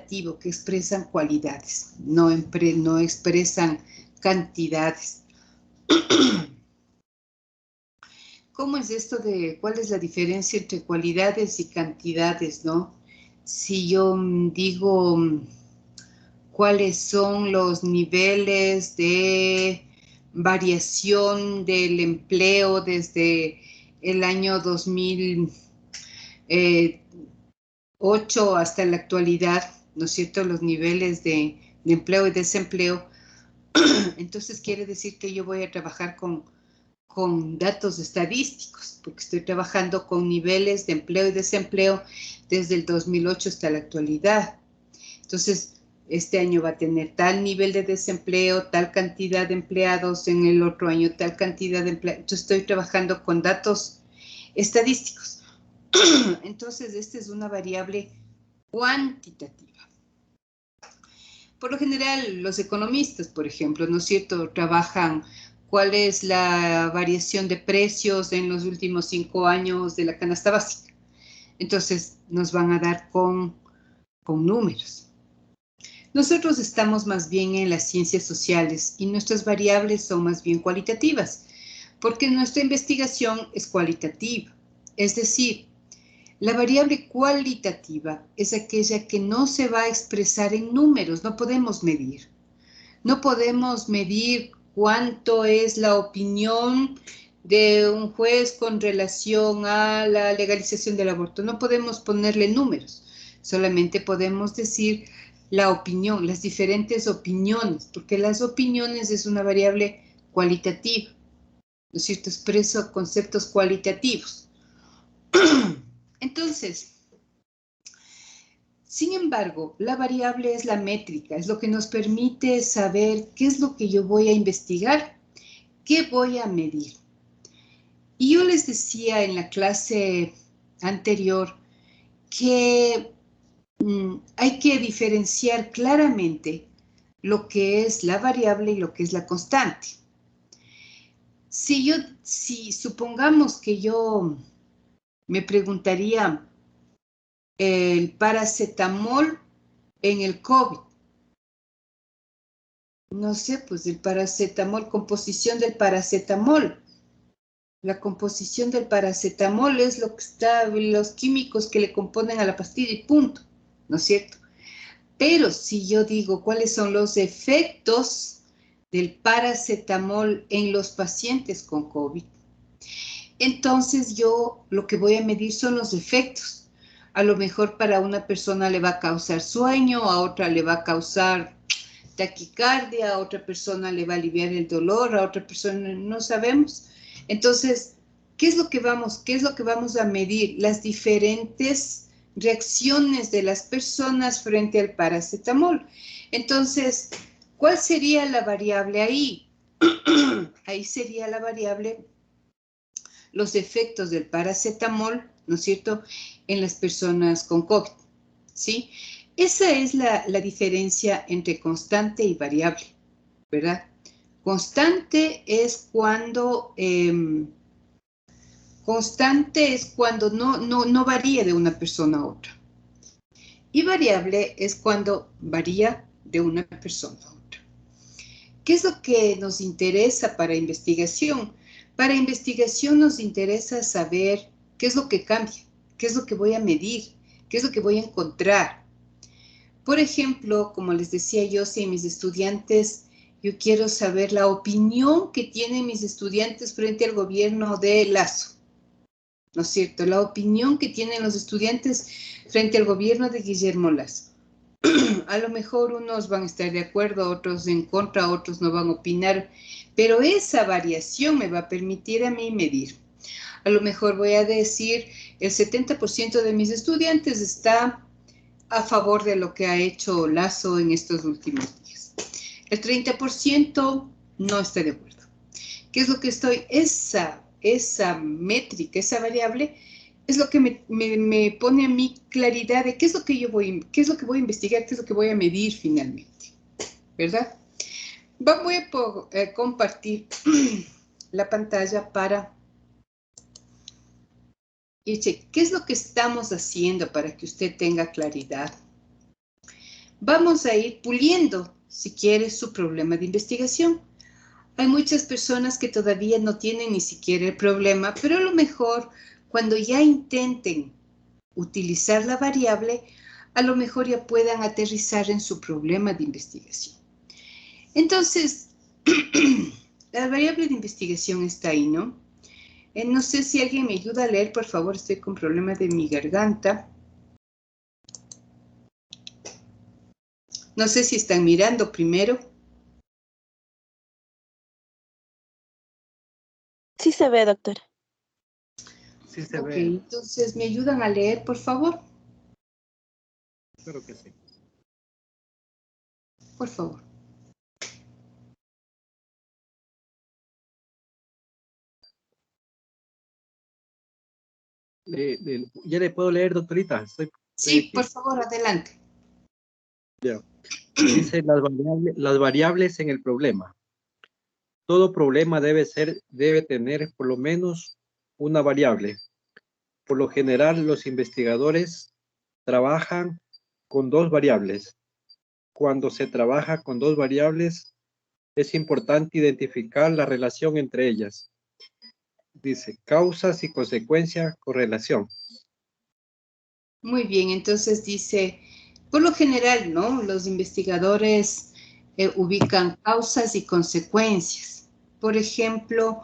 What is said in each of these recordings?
cualitativo, que expresan cualidades, no expresan cantidades. ¿Cómo es esto de cuál es la diferencia entre cualidades y cantidades, no? Si yo digo cuáles son los niveles de variación del empleo desde el año 2008 hasta la actualidad, ¿no es cierto? Los niveles de empleo y desempleo. Entonces quiere decir que yo voy a trabajar con datos estadísticos, porque estoy trabajando con niveles de empleo y desempleo desde el 2008 hasta la actualidad. Entonces, este año va a tener tal nivel de desempleo, tal cantidad de empleados, en el otro año tal cantidad de empleados. Entonces, estoy trabajando con datos estadísticos. Entonces, esta es una variable cuantitativa. Por lo general, los economistas, por ejemplo, ¿no es cierto?, trabajan cuál es la variación de precios en los últimos 5 años de la canasta básica. Entonces, nos van a dar con números. Nosotros estamos más bien en las ciencias sociales y nuestras variables son más bien cualitativas, porque nuestra investigación es cualitativa. Es decir, la variable cualitativa es aquella que no se va a expresar en números, no podemos medir. No podemos medir cuánto es la opinión de un juez con relación a la legalización del aborto. No podemos ponerle números, solamente podemos decir la opinión, las diferentes opiniones, porque las opiniones es una variable cualitativa, ¿no es cierto? Expreso conceptos cualitativos. Entonces, sin embargo, la variable es la métrica, es lo que nos permite saber qué es lo que yo voy a investigar, qué voy a medir. Y yo les decía en la clase anterior que hay que diferenciar claramente lo que es la variable y lo que es la constante. Si supongamos que yo me preguntaría el paracetamol en el COVID, no sé, pues el paracetamol, composición del paracetamol. La composición del paracetamol es lo que está, los químicos que le componen a la pastilla y punto, ¿no es cierto? Pero si yo digo cuáles son los efectos del paracetamol en los pacientes con COVID, entonces yo lo que voy a medir son los efectos. A lo mejor para una persona le va a causar sueño, a otra le va a causar taquicardia, a otra persona le va a aliviar el dolor, a otra persona no sabemos. Entonces, ¿qué es lo que vamos a medir? Las diferentes reacciones de las personas frente al paracetamol. Entonces, ¿cuál sería la variable ahí? Ahí sería la variable los efectos del paracetamol, ¿no es cierto?, en las personas con COVID, ¿sí? Esa es la diferencia entre constante y variable, ¿verdad? Constante es cuando no varía de una persona a otra. Y variable es cuando varía de una persona a otra. ¿Qué es lo que nos interesa para investigación? Para investigación nos interesa saber qué es lo que cambia, qué es lo que voy a medir, qué es lo que voy a encontrar. Por ejemplo, como les decía yo, si mis estudiantes, yo quiero saber la opinión que tienen mis estudiantes frente al gobierno de Lasso, ¿no es cierto? La opinión que tienen los estudiantes frente al gobierno de Guillermo Lasso. A lo mejor unos van a estar de acuerdo, otros en contra, otros no van a opinar, pero esa variación me va a permitir a mí medir. A lo mejor voy a decir, el 70% de mis estudiantes está a favor de lo que ha hecho Lasso en estos últimos días. El 30% no está de acuerdo. ¿Qué es lo que estoy? Esa métrica, esa variable, es lo que me pone a mí claridad de qué es lo que voy a investigar, qué es lo que voy a medir finalmente, ¿verdad? Voy a compartir la pantalla para y ¿qué es lo que estamos haciendo para que usted tenga claridad? vamos a ir puliendo, si quieres, su problema de investigación. Hay muchas personas que todavía no tienen ni siquiera el problema, pero a lo mejor cuando ya intenten utilizar la variable, a lo mejor ya puedan aterrizar en su problema de investigación. Entonces, la variable de investigación está ahí, ¿no? No sé si alguien me ayuda a leer, por favor, estoy con problemas de mi garganta. No sé si están mirando primero. Sí se ve, doctora. Sí se Ok, ve. entonces, ¿me ayudan a leer, por favor? Claro que sí. Por favor. ¿Ya le puedo leer, doctorita? Estoy Sí, aquí. por favor, adelante. Ya. Dice las variables en el problema. Todo problema debe tener por lo menos una variable. Por lo general, los investigadores trabajan con dos variables. Cuando se trabaja con dos variables, es importante identificar la relación entre ellas. Dice, causas y consecuencia, correlación. Muy bien, entonces dice, por lo general, ¿no? Los investigadores ubican causas y consecuencias. Por ejemplo,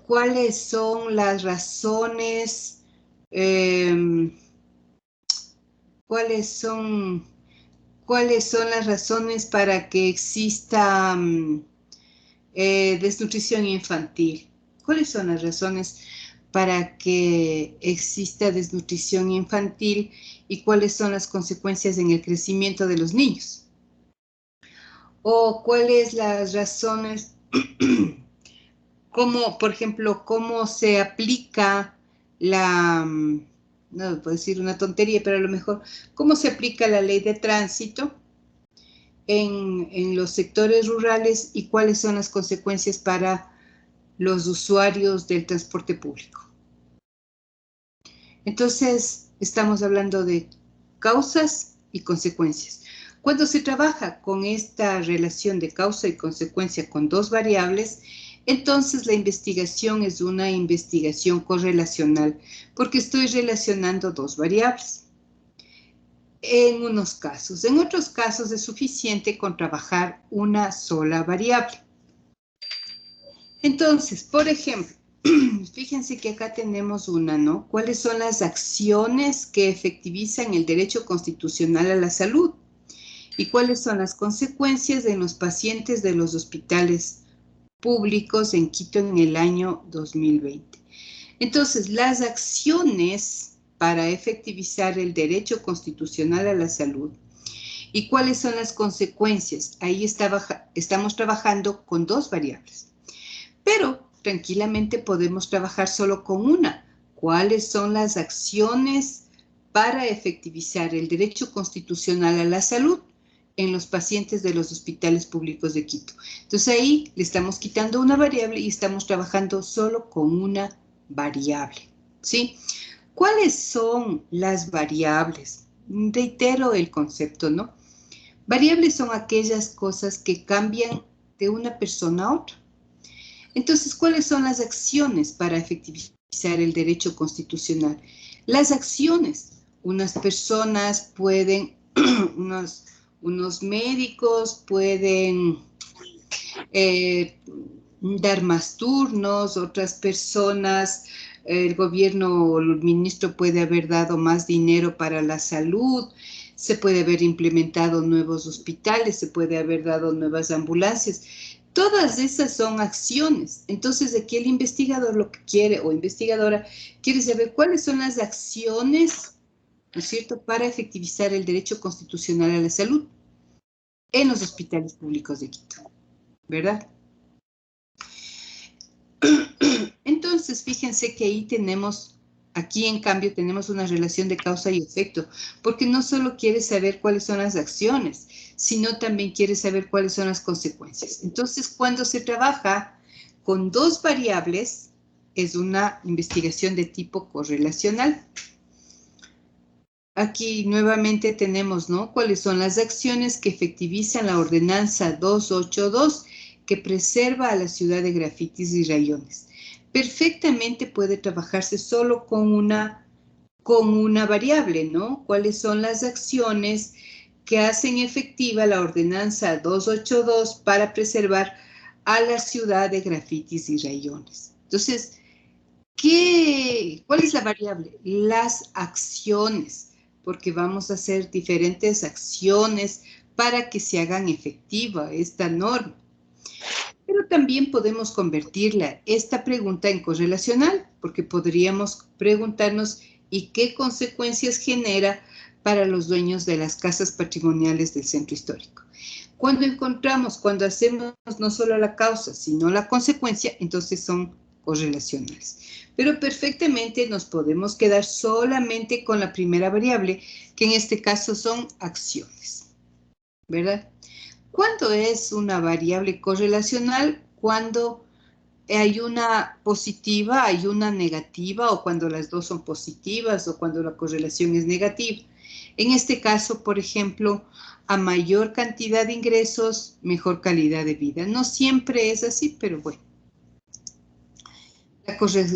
¿cuáles son las razones? ¿Cuáles son, cuáles son las razones para que exista desnutrición infantil? ¿Cuáles son las razones para que exista desnutrición infantil y cuáles son las consecuencias en el crecimiento de los niños? O cuáles las razones, cómo, por ejemplo, cómo se aplica la, no puedo decir una tontería, pero a lo mejor, cómo se aplica la ley de tránsito en los sectores rurales y cuáles son las consecuencias para los usuarios del transporte público. Entonces, estamos hablando de causas y consecuencias. Cuando se trabaja con esta relación de causa y consecuencia con dos variables, entonces la investigación es una investigación correlacional, porque estoy relacionando dos variables. En unos casos. En otros casos es suficiente con trabajar una sola variable. Entonces, por ejemplo, fíjense que acá tenemos una, ¿no? ¿Cuáles son las acciones que efectivizan el derecho constitucional a la salud? ¿Y cuáles son las consecuencias en los pacientes de los hospitales públicos en Quito en el año 2020? Entonces, las acciones para efectivizar el derecho constitucional a la salud y cuáles son las consecuencias. Ahí estamos trabajando con dos variables. Pero tranquilamente podemos trabajar solo con una. ¿Cuáles son las acciones para efectivizar el derecho constitucional a la salud en los pacientes de los hospitales públicos de Quito? Entonces ahí le estamos quitando una variable y estamos trabajando solo con una variable, ¿sí? ¿Cuáles son las variables? Reitero el concepto, ¿no? Variables son aquellas cosas que cambian de una persona a otra. Entonces, ¿cuáles son las acciones para efectivizar el derecho constitucional? Las acciones. Unas personas pueden, unos médicos pueden dar más turnos, otras personas, el gobierno o el ministro puede haber dado más dinero para la salud, se puede haber implementado nuevos hospitales, se puede haber dado nuevas ambulancias. Todas esas son acciones. Entonces, aquí el investigador lo que quiere o investigadora quiere saber cuáles son las acciones, ¿no es cierto?, para efectivizar el derecho constitucional a la salud en los hospitales públicos de Quito, ¿verdad? Entonces, fíjense que ahí tenemos, aquí en cambio tenemos una relación de causa y efecto, porque no solo quiere saber cuáles son las acciones, sino también quiere saber cuáles son las consecuencias. Entonces, cuando se trabaja con dos variables, es una investigación de tipo correlacional. aquí nuevamente tenemos, ¿no? ¿Cuáles son las acciones que efectivizan la ordenanza 282 que preserva a la ciudad de grafitis y rayones? Perfectamente puede trabajarse solo con una variable, ¿no? ¿Cuáles son las acciones que hacen efectiva la ordenanza 282 para preservar a la ciudad de grafitis y rayones? Entonces, ¿cuál es la variable? Las acciones, porque vamos a hacer diferentes acciones para que se hagan efectiva esta norma. Pero también podemos convertirla, esta pregunta, en correlacional, porque podríamos preguntarnos ¿y qué consecuencias genera para los dueños de las casas patrimoniales del centro histórico? Cuando hacemos no solo la causa, sino la consecuencia, entonces son correlacionales. Pero perfectamente nos podemos quedar solamente con la primera variable, que en este caso son acciones, ¿verdad? ¿Cuándo es una variable correlacional? Cuando hay una positiva, hay una negativa, o cuando las dos son positivas, o cuando la correlación es negativa. En este caso, por ejemplo, a mayor cantidad de ingresos, mejor calidad de vida. No siempre es así, pero bueno.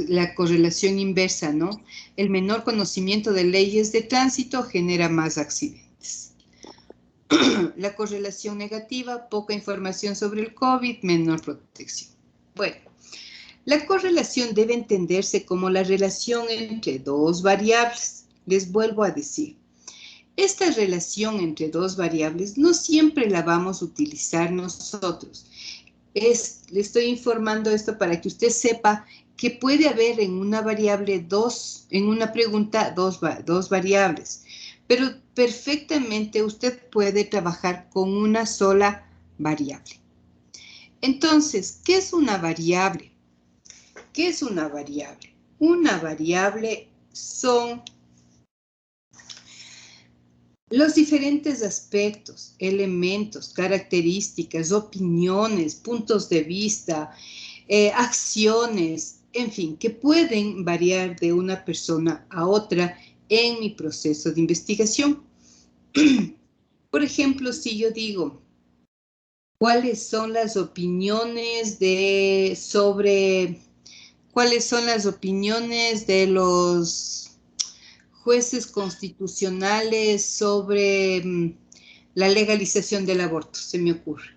La correlación inversa, ¿no? El menor conocimiento de leyes de tránsito genera más accidentes. La correlación negativa, poca información sobre el COVID, menor protección. Bueno, la correlación debe entenderse como la relación entre dos variables. Les vuelvo a decir, esta relación entre dos variables no siempre la vamos a utilizar nosotros. Le estoy informando esto para que usted sepa que puede haber en una variable en una pregunta dos variables, pero perfectamente usted puede trabajar con una sola variable. Entonces, ¿qué es una variable? ¿Qué es una variable? Una variable son los diferentes aspectos, elementos, características, opiniones, puntos de vista, acciones, en fin, que pueden variar de una persona a otra en mi proceso de investigación. Por ejemplo, si yo digo, ¿cuáles son las opiniones cuáles son las opiniones de los jueces constitucionales sobre la legalización del aborto? Se me ocurre.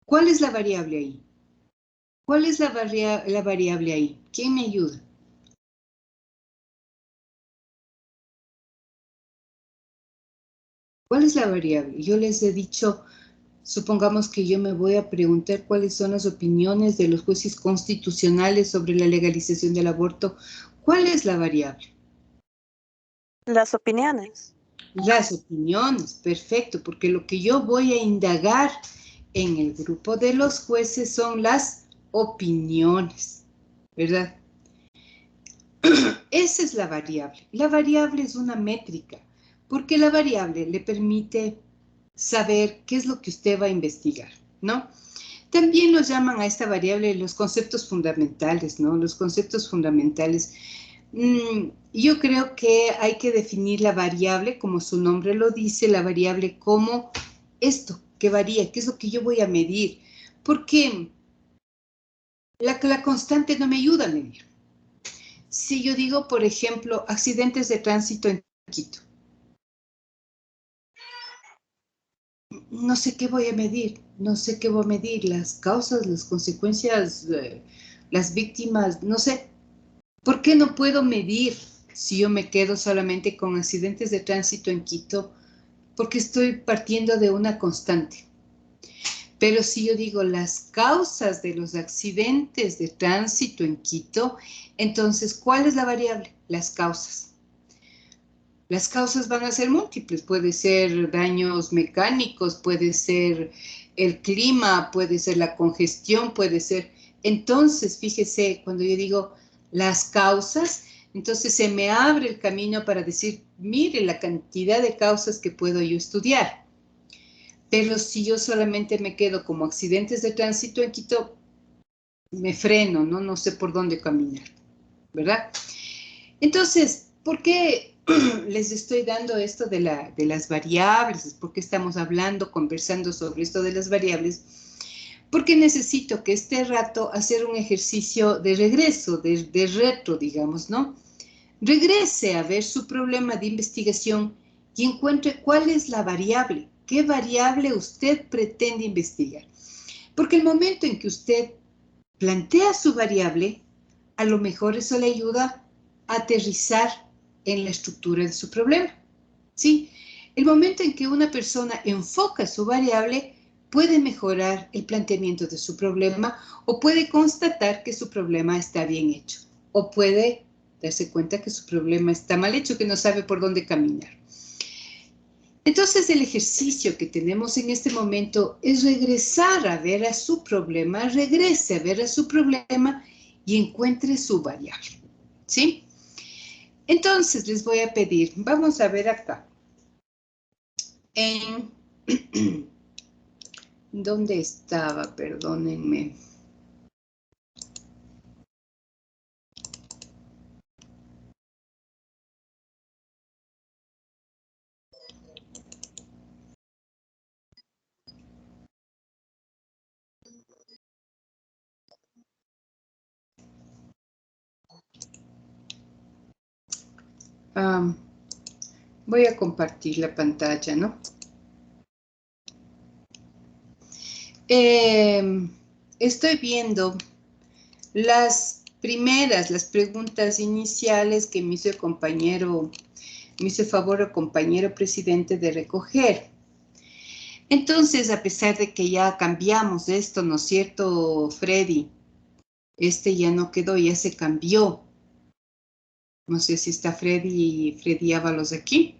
¿Cuál es la variable ahí? ¿Cuál es la variable ahí? ¿Quién me ayuda? ¿Cuál es la variable? Yo les he dicho, supongamos que yo me voy a preguntar cuáles son las opiniones de los jueces constitucionales sobre la legalización del aborto. ¿Cuál es la variable? Las opiniones. Las opiniones, perfecto, porque lo que yo voy a indagar en el grupo de los jueces son las opiniones, ¿verdad? Esa es la variable. La variable es una métrica, porque la variable le permite saber qué es lo que usted va a investigar, ¿no? También lo llaman a esta variable los conceptos fundamentales, ¿no? Los conceptos fundamentales. Yo creo que hay que definir la variable, como su nombre lo dice, la variable como esto, que varía, qué es lo que yo voy a medir, porque la constante no me ayuda a medir. Si yo digo, por ejemplo, accidentes de tránsito en Quito, no sé qué voy a medir, no sé qué voy a medir, las causas, las consecuencias, las víctimas, no sé. ¿Por qué no puedo medir si yo me quedo solamente con accidentes de tránsito en Quito? Porque estoy partiendo de una constante. Pero si yo digo las causas de los accidentes de tránsito en Quito, entonces, ¿cuál es la variable? Las causas. Las causas van a ser múltiples. Puede ser daños mecánicos, puede ser el clima, puede ser la congestión, puede ser... Entonces, fíjese, cuando yo digo las causas, entonces se me abre el camino para decir, mire la cantidad de causas que puedo yo estudiar. Pero si yo solamente me quedo como accidentes de tránsito en Quito, me freno, ¿no? No sé por dónde caminar, ¿verdad? Entonces, ¿por qué les estoy dando esto de las variables, porque estamos hablando, conversando sobre esto de las variables, porque necesito que este rato hacer un ejercicio de regreso, de retro, digamos, ¿no? Regrese a ver su problema de investigación y encuentre cuál es la variable, qué variable usted pretende investigar. Porque el momento en que usted plantea su variable, a lo mejor eso le ayuda a aterrizar en la estructura de su problema. ¿Sí? El momento en que una persona enfoca su variable, puede mejorar el planteamiento de su problema o puede constatar que su problema está bien hecho o puede darse cuenta que su problema está mal hecho, que no sabe por dónde caminar. Entonces, el ejercicio que tenemos en este momento es regresar a ver a su problema, regrese a ver a su problema y encuentre su variable. ¿Sí? Entonces, les voy a pedir, vamos a ver acá. ¿Dónde estaba? Perdónenme. Voy a compartir la pantalla, ¿no? Estoy viendo las preguntas iniciales que me hizo el compañero, me hizo favor el compañero presidente de recoger. Entonces, a pesar de que ya cambiamos esto, ¿no es cierto, Freddy? Este ya no quedó, ya se cambió. No sé si está Freddy Ábalos aquí.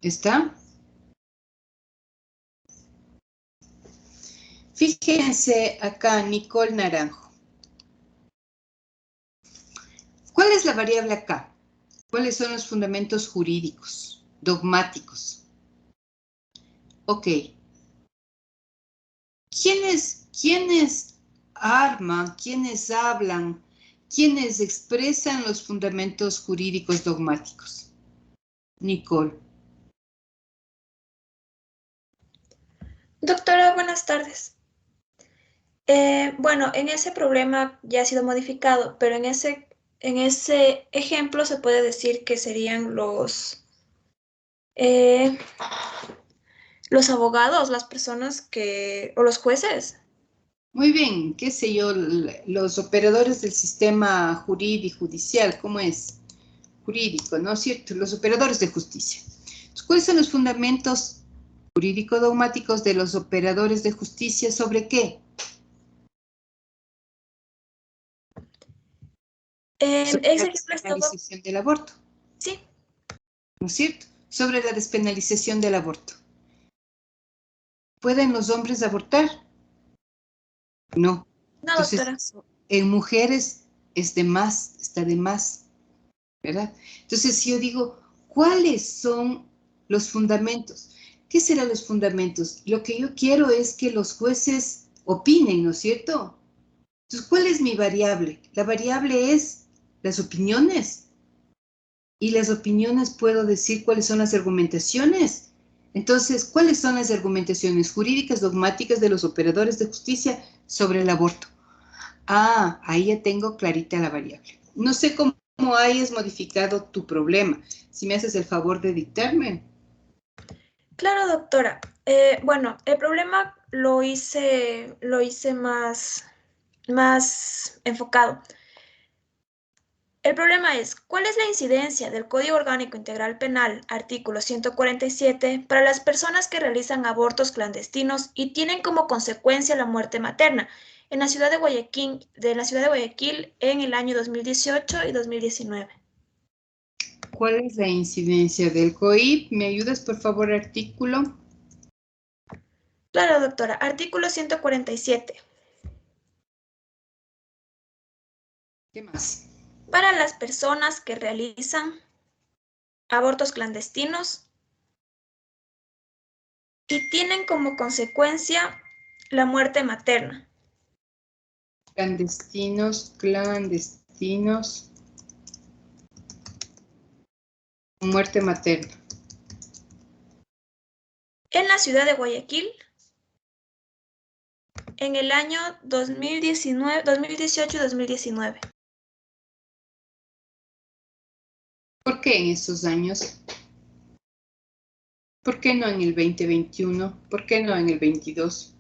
¿Está? Fíjense acá, Nicole Naranjo. ¿Cuál es la variable acá? ¿Cuáles son los fundamentos jurídicos, dogmáticos? Ok. ¿Quiénes arman, quiénes hablan, quiénes expresan los fundamentos jurídicos dogmáticos? Nicole. Doctora, buenas tardes. Bueno, en ese problema ya ha sido modificado, pero en ese ejemplo se puede decir que serían los abogados, las personas o los jueces. Muy bien, qué sé yo, los operadores del sistema jurídico, judicial, ¿cómo es? Jurídico, ¿no es cierto? Los operadores de justicia. Entonces, ¿cuáles son los fundamentos jurídico-dogmáticos de los operadores de justicia? ¿Sobre qué? Sobre la despenalización del aborto. Sí. ¿No es cierto? Sobre la despenalización del aborto. ¿Pueden los hombres abortar? No. No, Entonces, doctora. en mujeres es de más, está de más, ¿verdad? Entonces, si yo digo, ¿cuáles son los fundamentos? ¿Qué serán los fundamentos? Lo que yo quiero es que los jueces opinen, ¿no es cierto? Entonces, ¿cuál es mi variable? La variable es las opiniones. Y las opiniones puedo decir cuáles son las argumentaciones. Entonces, ¿cuáles son las argumentaciones jurídicas, dogmáticas de los operadores de justicia sobre el aborto? Ah, ahí ya tengo clarita la variable. No sé cómo hayas modificado tu problema. Si me haces el favor de dictarme. Claro, doctora. Bueno, el problema lo hice más enfocado. El problema es, ¿cuál es la incidencia del Código Orgánico Integral Penal, artículo 147, para las personas que realizan abortos clandestinos y tienen como consecuencia la muerte materna en la ciudad de Guayaquil en el año 2018 y 2019? ¿Cuál es la incidencia del COIP? ¿Me ayudas, por favor, artículo? Claro, doctora. Artículo 147. ¿Qué más? Para las personas que realizan abortos clandestinos y tienen como consecuencia la muerte materna. Clandestinos. Muerte materna. En la ciudad de Guayaquil, en el año 2018 y 2019. ¿Por qué en esos años? ¿Por qué no en el 2021? ¿Por qué no en el 22?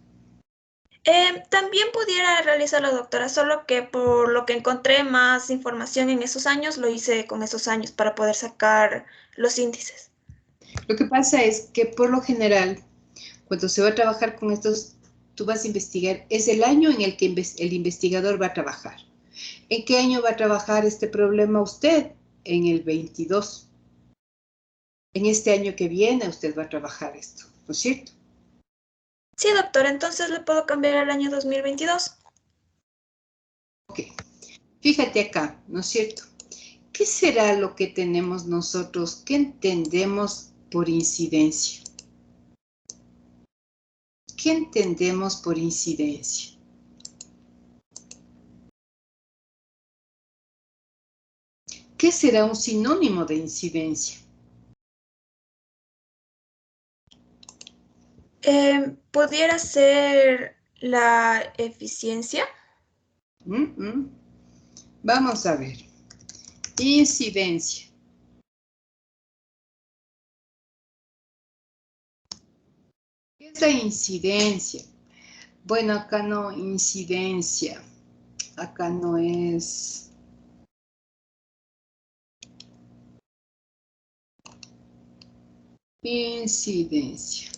También pudiera realizarlo, doctora, solo que por lo que encontré más información en esos años, lo hice con esos años para poder sacar los índices. Lo que pasa es que por lo general, cuando se va a trabajar con estos, tú vas a investigar, es el año en el que el investigador va a trabajar. ¿En qué año va a trabajar este problema usted? En el 22. En este año que viene usted va a trabajar esto, ¿no es cierto? Sí, doctora, entonces le puedo cambiar al año 2022. Ok. Fíjate acá, ¿no es cierto? ¿Qué será lo que tenemos nosotros? ¿Qué entendemos por incidencia? ¿Qué entendemos por incidencia? ¿Qué será un sinónimo de incidencia? ¿Pudiera ser la eficiencia? Vamos a ver. Incidencia. ¿Qué es la incidencia? Bueno, acá no incidencia. Acá no es... Incidencia.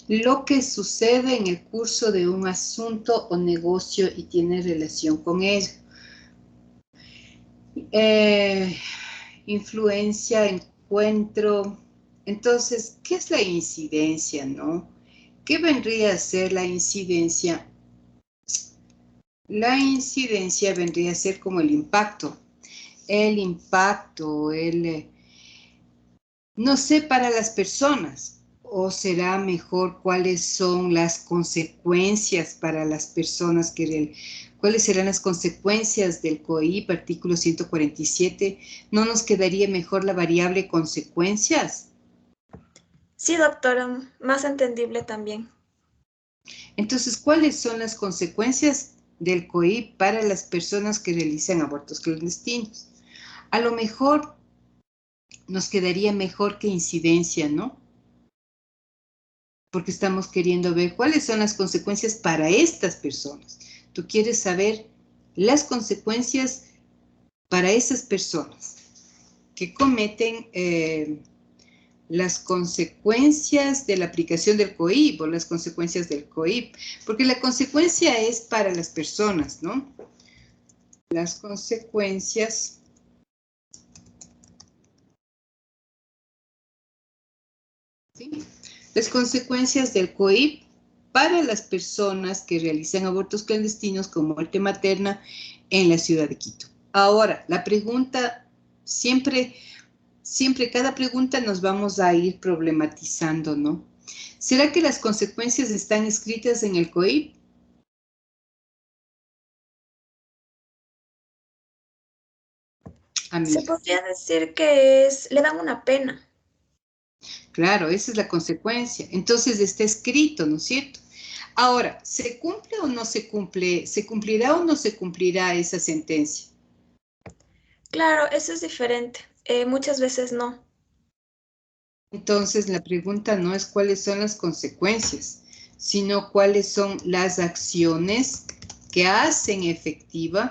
Lo que sucede en el curso de un asunto o negocio y tiene relación con ello. Influencia, encuentro. Entonces, ¿qué es la incidencia, no? ¿Qué vendría a ser la incidencia? La incidencia vendría a ser como el impacto. El impacto, no sé, para las personas, o será mejor cuáles son las consecuencias para las personas cuáles serán las consecuencias del COIP, artículo 147. ¿No nos quedaría mejor la variable consecuencias? Sí, doctora, más entendible también. Entonces, ¿cuáles son las consecuencias del COIP para las personas que realizan abortos clandestinos? A lo mejor nos quedaría mejor que incidencia, ¿no? Porque estamos queriendo ver cuáles son las consecuencias para estas personas. Tú quieres saber las consecuencias para esas personas que cometen las consecuencias de la aplicación del COIP o las consecuencias del COIP, porque la consecuencia es para las personas, ¿no? Las consecuencias ¿sí? Las consecuencias del COIP para las personas que realizan abortos clandestinos con muerte materna en la ciudad de Quito. Ahora, la pregunta, siempre cada pregunta nos vamos a ir problematizando, ¿no? ¿Será que las consecuencias están escritas en el COIP? Se Amiga. podría decir que le dan una pena. Claro, esa es la consecuencia. Entonces está escrito, ¿no es cierto? Ahora, ¿se cumple o no se cumple? ¿Se cumplirá o no se cumplirá esa sentencia? Claro, eso es diferente. Muchas veces no. Entonces, la pregunta no es cuáles son las consecuencias, sino cuáles son las acciones que hacen efectivo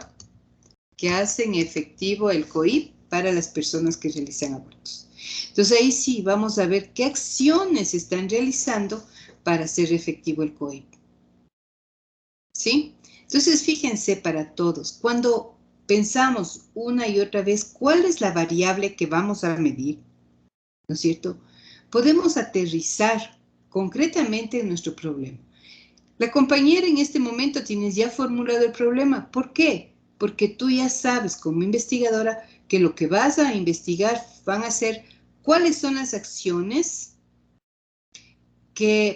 el COIP para las personas que realizan abortos. Entonces, ahí sí vamos a ver qué acciones se están realizando para hacer efectivo el COIP. ¿Sí? Entonces, fíjense para todos, cuando pensamos una y otra vez cuál es la variable que vamos a medir, ¿no es cierto? Podemos aterrizar concretamente en nuestro problema. La compañera en este momento tienes ya formulado el problema. ¿Por qué? Porque tú ya sabes como investigadora que lo que vas a investigar van a ser cuáles son las acciones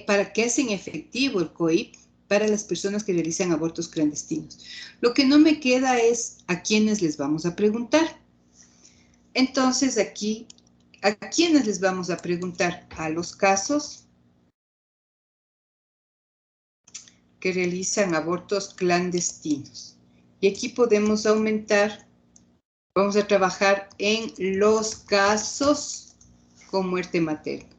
para que hacen efectivo el COIP, para las personas que realizan abortos clandestinos. Lo que no me queda es a quiénes les vamos a preguntar. Entonces aquí, ¿a quiénes les vamos a preguntar? A los casos que realizan abortos clandestinos. Y aquí podemos aumentar, vamos a trabajar en los casos con muerte materna.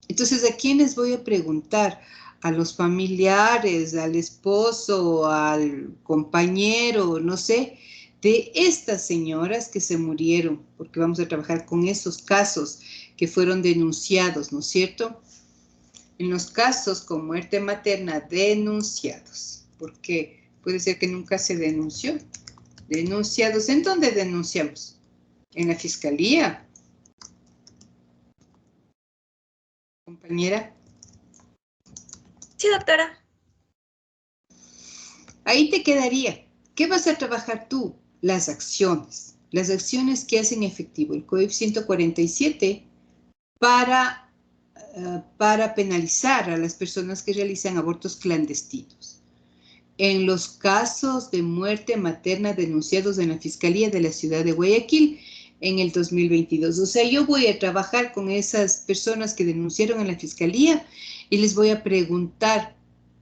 Entonces, ¿a quiénes voy a preguntar? A los familiares, al esposo, al compañero, no sé, de estas señoras que se murieron, porque vamos a trabajar con esos casos que fueron denunciados, ¿no es cierto? En los casos con muerte materna denunciados, porque puede ser que nunca se denunció. Denunciados, ¿en dónde denunciamos? En la fiscalía. Compañera. Sí, doctora. Ahí te quedaría. ¿Qué vas a trabajar tú? Las acciones que hacen efectivo el Código 147 para penalizar a las personas que realizan abortos clandestinos. En los casos de muerte materna denunciados en la Fiscalía de la Ciudad de Guayaquil en el 2022. O sea, yo voy a trabajar con esas personas que denunciaron en la Fiscalía y les voy a preguntar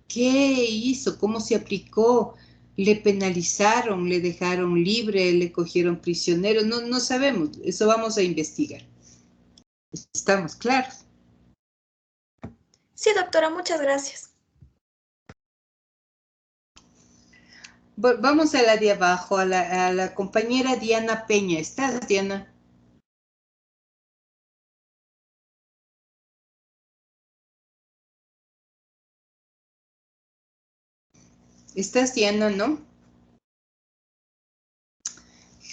qué hizo, cómo se aplicó, le penalizaron, le dejaron libre, le cogieron prisionero, no sabemos, eso vamos a investigar. ¿Estamos claros? Sí, doctora, muchas gracias. Vamos a la de abajo, a la compañera Diana Peña. ¿Estás, Diana? ¿Estás, Diana, no?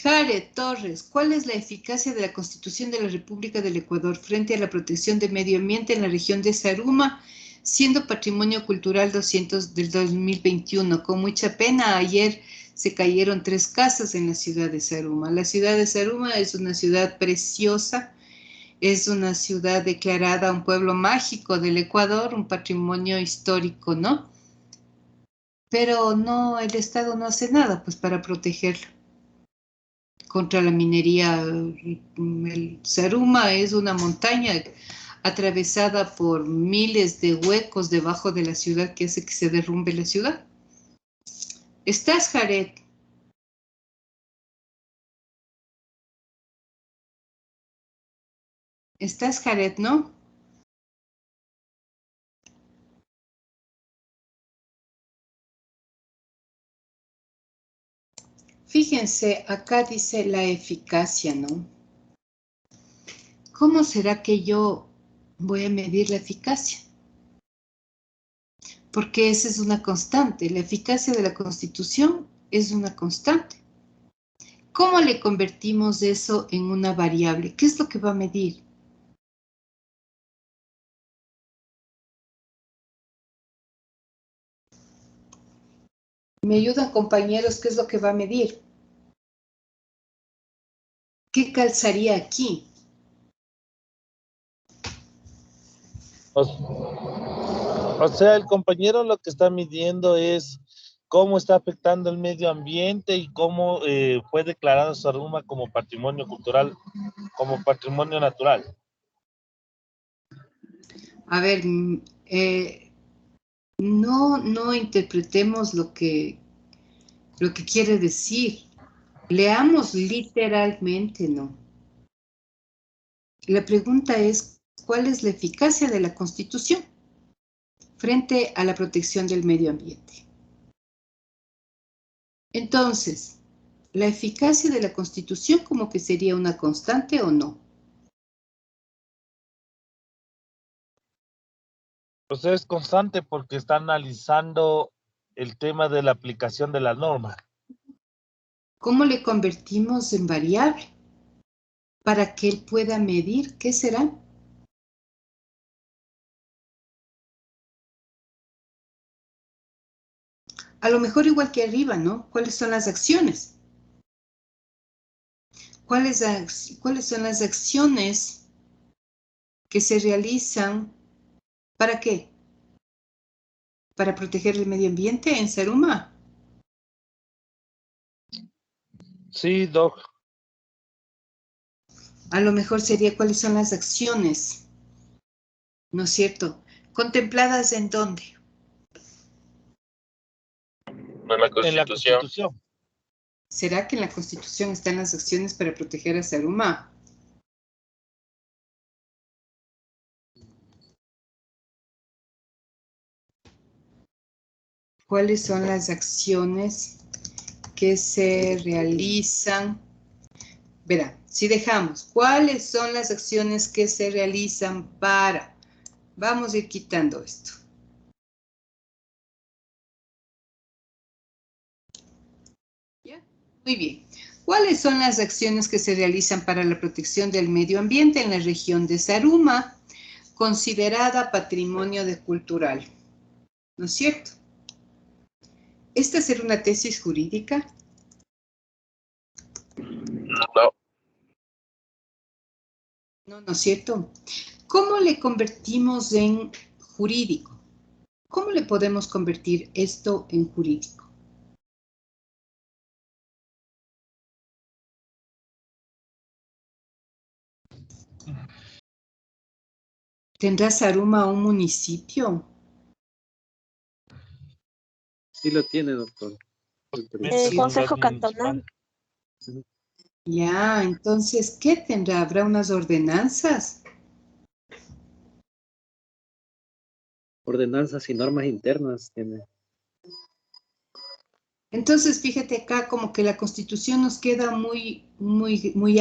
Jared Torres, ¿cuál es la eficacia de la Constitución de la República del Ecuador frente a la protección del medio ambiente en la región de Zaruma, siendo Patrimonio Cultural 200 del 2021? Con mucha pena, ayer se cayeron 3 casas en la ciudad de Zaruma. La ciudad de Zaruma es una ciudad preciosa, es una ciudad declarada un pueblo mágico del Ecuador, un patrimonio histórico, ¿no? Pero no, el Estado no hace nada, pues, para protegerlo contra la minería. El Zaruma es una montaña atravesada por miles de huecos debajo de la ciudad que hace que se derrumbe la ciudad. ¿Estás, Jared? ¿Estás, Jared, no? Fíjense, acá dice la eficacia, ¿no? ¿Cómo será que yo voy a medir la eficacia? Porque esa es una constante. La eficacia de la Constitución es una constante. ¿Cómo le convertimos eso en una variable? ¿Qué es lo que va a medir? ¿Me ayudan, compañeros? ¿Qué es lo que va a medir? ¿Qué calzaría aquí? O sea, el compañero lo que está midiendo es cómo está afectando el medio ambiente y cómo fue declarado Zaruma como patrimonio cultural, como patrimonio natural. A ver, no interpretemos lo que quiere decir. Leamos literalmente, ¿no? La pregunta es, ¿cuál es la eficacia de la Constitución frente a la protección del medio ambiente? Entonces, ¿la eficacia de la Constitución como que sería una constante o no? Pues es constante porque está analizando el tema de la aplicación de la norma. ¿Cómo le convertimos en variable para que él pueda medir qué será? A lo mejor igual que arriba, ¿no? ¿Cuáles son las acciones? ¿Cuáles son las acciones que se realizan? ¿Para qué? para proteger el medio ambiente en Zaruma? Sí, Doc. A lo mejor sería cuáles son las acciones, ¿no es cierto? ¿Contempladas en dónde? En la En la Constitución. Constitución. ¿Será que en la Constitución están las acciones para proteger a Zaruma? ¿Cuáles son las acciones que se realizan? Verá, si dejamos, ¿cuáles son las acciones que se realizan para? Vamos a ir quitando esto. ¿Ya? Muy bien. ¿Cuáles son las acciones que se realizan para la protección del medio ambiente en la región de Zaruma, considerada patrimonio cultural? ¿No es cierto? ¿Esta será una tesis jurídica? No. No, ¿no es cierto? ¿Cómo le convertimos en jurídico? ¿Cómo le podemos convertir esto en jurídico? ¿Tendrá Zaruma un municipio? Sí lo tiene, doctor. El Consejo Cantonal. Ya, entonces, ¿qué tendrá? ¿Habrá unas ordenanzas? Ordenanzas y normas internas tiene. Entonces, fíjate acá como que la Constitución nos queda muy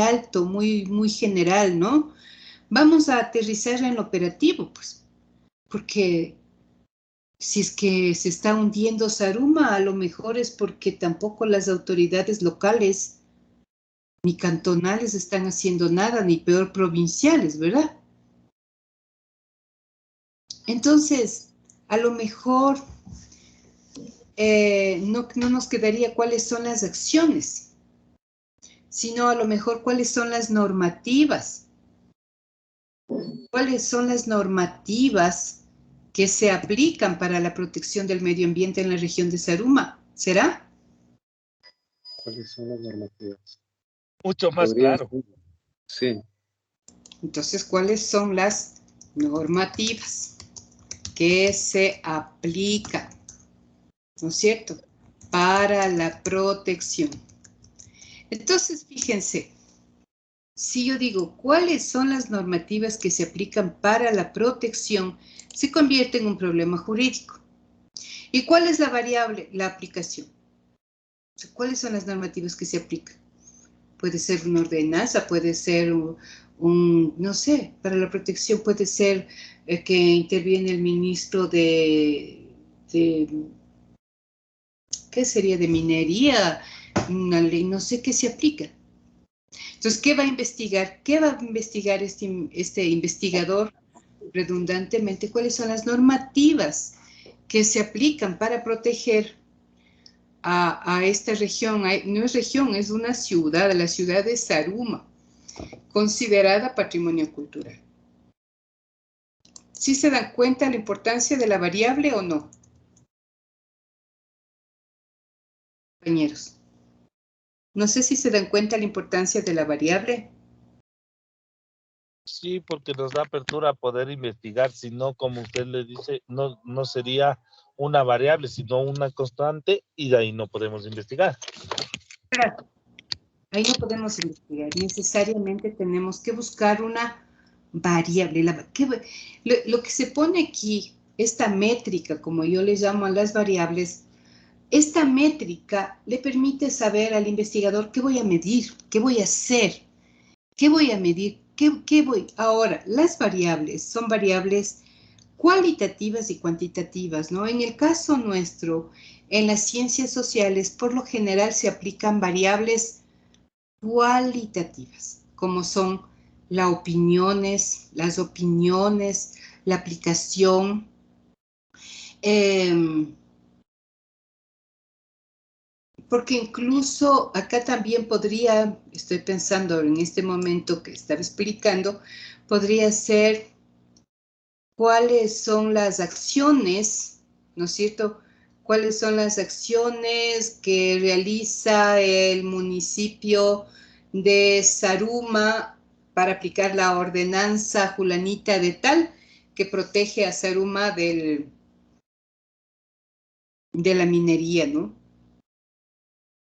alto, muy general, ¿no? Vamos a aterrizar en lo operativo, pues, porque si es que se está hundiendo Zaruma, a lo mejor es porque tampoco las autoridades locales ni cantonales están haciendo nada, ni peor provinciales, ¿verdad? Entonces, a lo mejor no nos quedaría cuáles son las acciones, sino a lo mejor cuáles son las normativas. ¿Cuáles son las normativas que se aplican para la protección del medio ambiente en la región de Zaruma? ¿Será? ¿Cuáles son las normativas? Mucho más Podría claro. ser. Sí. Entonces, ¿cuáles son las normativas que se aplican? ¿No es cierto? Para la protección. Entonces, fíjense, si yo digo cuáles son las normativas que se aplican para la protección, se convierte en un problema jurídico. ¿Y cuál es la variable? La aplicación. O sea, ¿cuáles son las normativas que se aplican? Puede ser una ordenanza, puede ser no sé, para la protección puede ser que interviene el ministro de, ¿qué sería? De minería, una ley, no sé qué se aplica. Entonces, ¿qué va a investigar? ¿Qué va a investigar este investigador redundantemente? ¿Cuáles son las normativas que se aplican para proteger a esta región? No es región, es una ciudad, la ciudad de Zaruma, considerada patrimonio cultural. ¿Sí se dan cuenta de la importancia de la variable o no? Compañeros, no sé si se dan cuenta de la importancia de la variable. Sí, porque nos da apertura a poder investigar, si no, como usted le dice, no sería una variable, sino una constante, y de ahí no podemos investigar. Claro, ahí no podemos investigar. Necesariamente tenemos que buscar una variable. Lo que se pone aquí, esta métrica, como yo le llamo a las variables, esta métrica le permite saber al investigador qué voy a medir, qué voy a hacer, qué voy a medir, qué voy. Ahora, las variables son variables cualitativas y cuantitativas, ¿no? En el caso nuestro, en las ciencias sociales, por lo general se aplican variables cualitativas, como son las opiniones, la aplicación. Porque incluso acá también podría, estoy pensando en este momento que estaba explicando, podría ser cuáles son las acciones ¿no es cierto? ¿Cuáles son las acciones que realiza el municipio de Zaruma para aplicar la ordenanza Julanita de tal que protege a Zaruma de la minería, ¿no?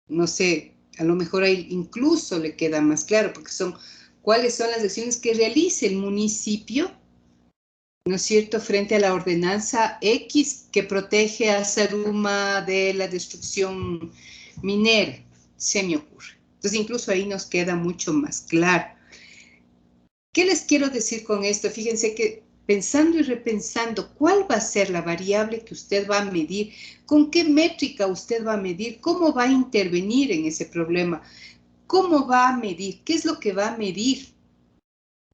No sé, a lo mejor ahí incluso le queda más claro, porque ¿cuáles son las acciones que realice el municipio, ¿no es cierto?, frente a la ordenanza X que protege a Zaruma de la destrucción minera, se me ocurre. Entonces, incluso ahí nos queda mucho más claro. ¿Qué les quiero decir con esto? Fíjense que pensando y repensando cuál va a ser la variable que usted va a medir, con qué métrica usted va a medir, cómo va a intervenir en ese problema, cómo va a medir, qué es lo que va a medir,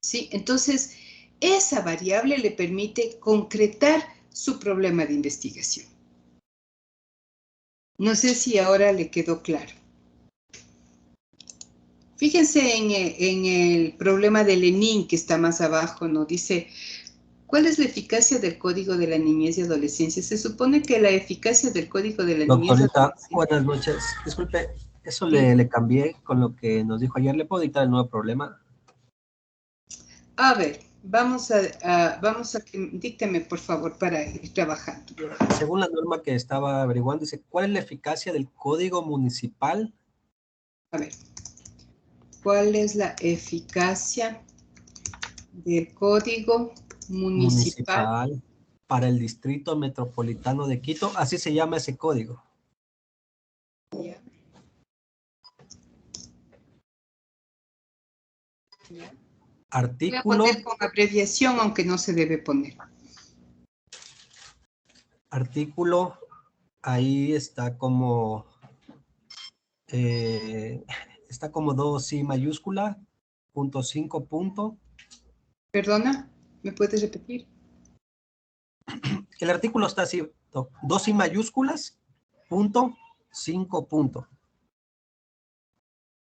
¿sí? Entonces, esa variable le permite concretar su problema de investigación. No sé si ahora le quedó claro. Fíjense en el problema de Lenin, que está más abajo, ¿no? Dice, ¿cuál es la eficacia del Código de la Niñez y Adolescencia? Se supone que la eficacia del Código de la Niñez y Doctorita, Adolescencia... buenas noches. Disculpe, eso le cambié con lo que nos dijo ayer. ¿Le puedo dictar el nuevo problema? A ver, vamos a que dícteme, por favor, para ir trabajando. Según la norma que estaba averiguando, dice, ¿cuál es la eficacia del Código Municipal? A ver, ¿cuál es la eficacia del Código Municipal Para el Distrito Metropolitano de Quito? Así se llama ese código. Ya. Artículo. Voy a poner con abreviación, aunque no se debe poner. Artículo, ahí está como 2I mayúscula, .5 punto. Perdona, ¿me puedes repetir? El artículo está así, 2I mayúsculas, .5 punto.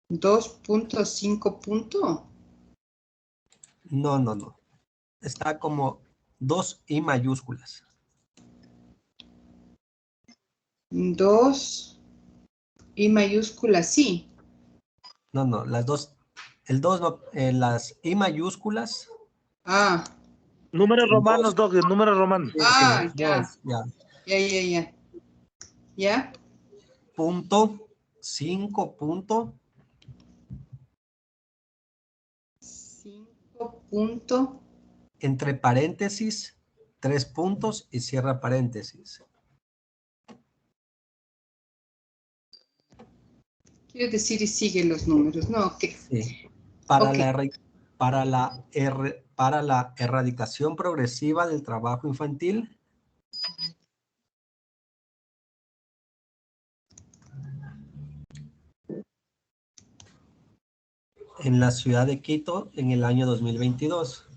2.5 punto. No. Está como 2I mayúsculas. 2 I mayúscula, sí. No, las dos, el 2 no, las I mayúsculas. Ah. Números romanos, Doc, números romanos. Ah, Sí, ya. dos, ya. ¿Ya? Punto, 5 punto. 5 punto. Entre paréntesis, 3 puntos y cierra paréntesis. Quiero decir, y sigue los números, ¿no? Ok. Sí. Para Ok. la erradicación progresiva del trabajo infantil. En la ciudad de Quito en el año 2022.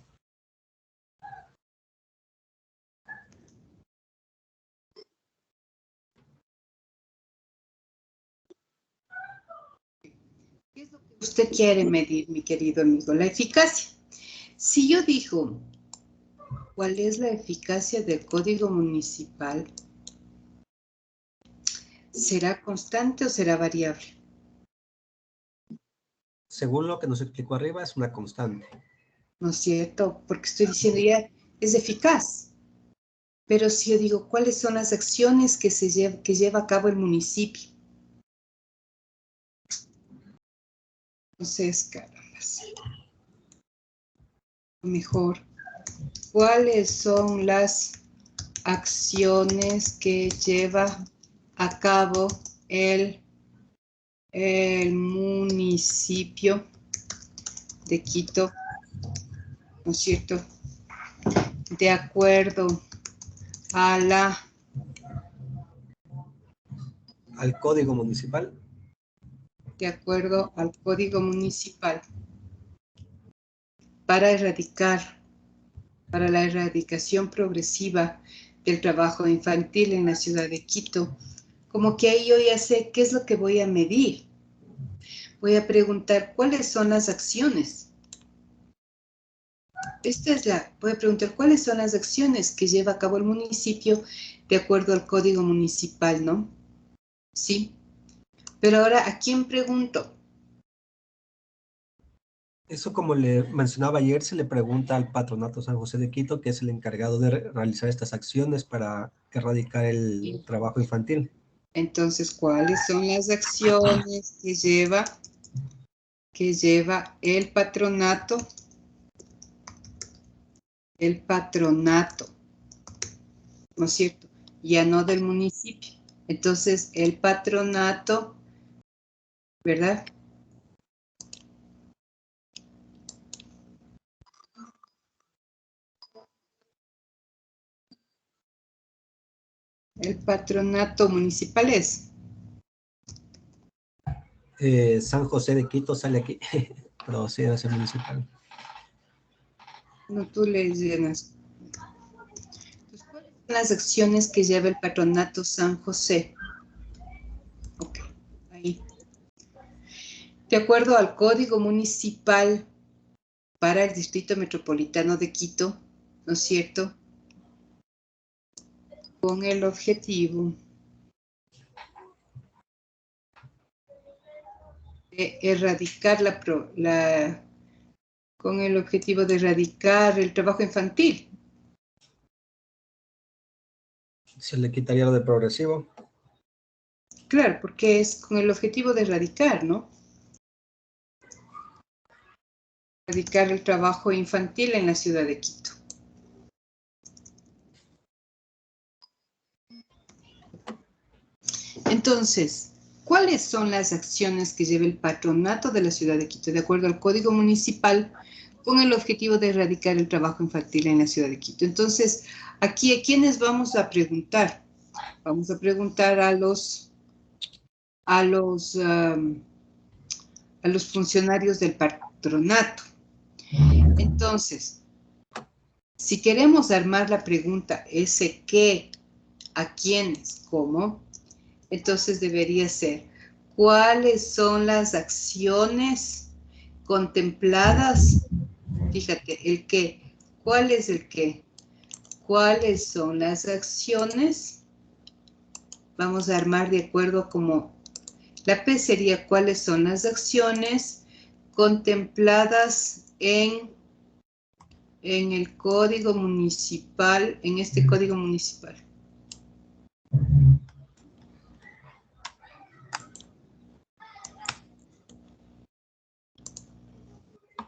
¿Qué es lo que usted quiere medir, mi querido amigo? La eficacia. Si yo digo, ¿cuál es la eficacia del Código Municipal? ¿Será constante o será variable? Según lo que nos explicó arriba, es una constante. ¿No es cierto? Porque estoy diciendo ya, es eficaz. Pero si yo digo, ¿cuáles son las acciones que lleva a cabo el municipio? Entonces, caramba, sí. Mejor, ¿cuáles son las acciones que lleva a cabo el municipio de Quito, ¿no es cierto? De acuerdo al Código Municipal. De acuerdo al Código Municipal para la erradicación progresiva del trabajo infantil en la ciudad de Quito. Como que ahí yo ya sé qué es lo que voy a medir. Voy a preguntar cuáles son las acciones. Voy a preguntar cuáles son las acciones que lleva a cabo el municipio de acuerdo al código municipal, ¿no? Sí. Pero ahora, ¿a quién pregunto? Eso, como le mencionaba ayer, se le pregunta al Patronato San José de Quito, que es el encargado de realizar estas acciones para erradicar el trabajo infantil. Entonces, ¿cuáles son las acciones que lleva el patronato? El patronato, ¿no es cierto? Ya no del municipio. Entonces, el patronato, ¿verdad? El patronato municipal es. San José de Quito sale aquí, pero sí debe ser municipal. No, tú le llenas. Entonces, ¿cuáles son las acciones que lleva el patronato San José? Ok, ahí. De acuerdo al Código Municipal para el Distrito Metropolitano de Quito, ¿no es cierto? Con el objetivo de erradicar con el objetivo de erradicar el trabajo infantil. Se le quitaría lo de progresivo. Claro, porque es con el objetivo de erradicar, ¿no? Erradicar el trabajo infantil en la ciudad de Quito. Entonces, ¿cuáles son las acciones que lleva el patronato de la ciudad de Quito de acuerdo al Código Municipal con el objetivo de erradicar el trabajo infantil en la ciudad de Quito? Entonces, aquí, ¿a quiénes vamos a preguntar? Vamos a preguntar a los funcionarios del patronato. Entonces, si queremos armar la pregunta ese qué, a quiénes, cómo, entonces debería ser, ¿cuáles son las acciones contempladas? Fíjate, el qué, ¿cuál es el qué? ¿Cuáles son las acciones? Vamos a armar de acuerdo como, la P sería cuáles son las acciones contempladas en el código municipal, en este código municipal.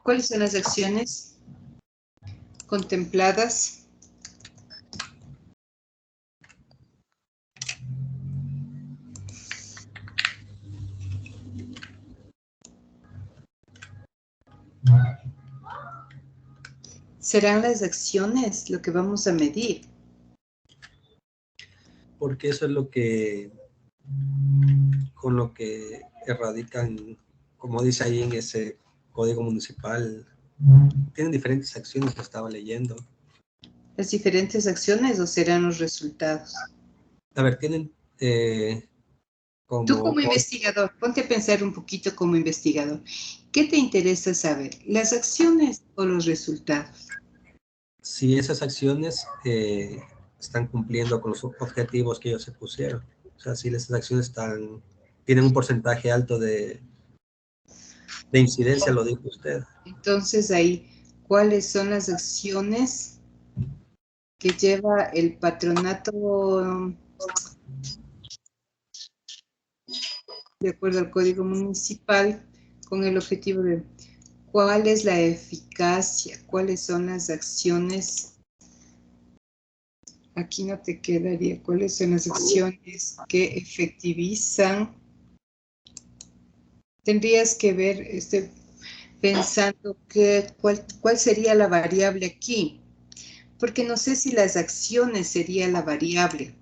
¿Cuáles son las acciones contempladas? Serán las acciones lo que vamos a medir. Porque eso es lo que, con lo que erradican, como dice ahí en ese código municipal, tienen diferentes acciones que estaba leyendo. ¿Las diferentes acciones o serán los resultados? A ver, tienen como... Tú como investigador, ponte a pensar un poquito como investigador. ¿Qué te interesa saber? ¿Las acciones o los resultados? Si esas acciones están cumpliendo con los objetivos que ellos se pusieron. O sea, si esas acciones tienen un porcentaje alto de incidencia, lo dijo usted. Entonces ahí, ¿cuáles son las acciones que lleva el patronato de acuerdo al Código Municipal con el objetivo de cuál es la eficacia, cuáles son las acciones? Aquí no te quedaría, ¿cuáles son las acciones que efectivizan? Tendrías que ver, pensando cuál sería la variable aquí, porque no sé si las acciones sería la variable.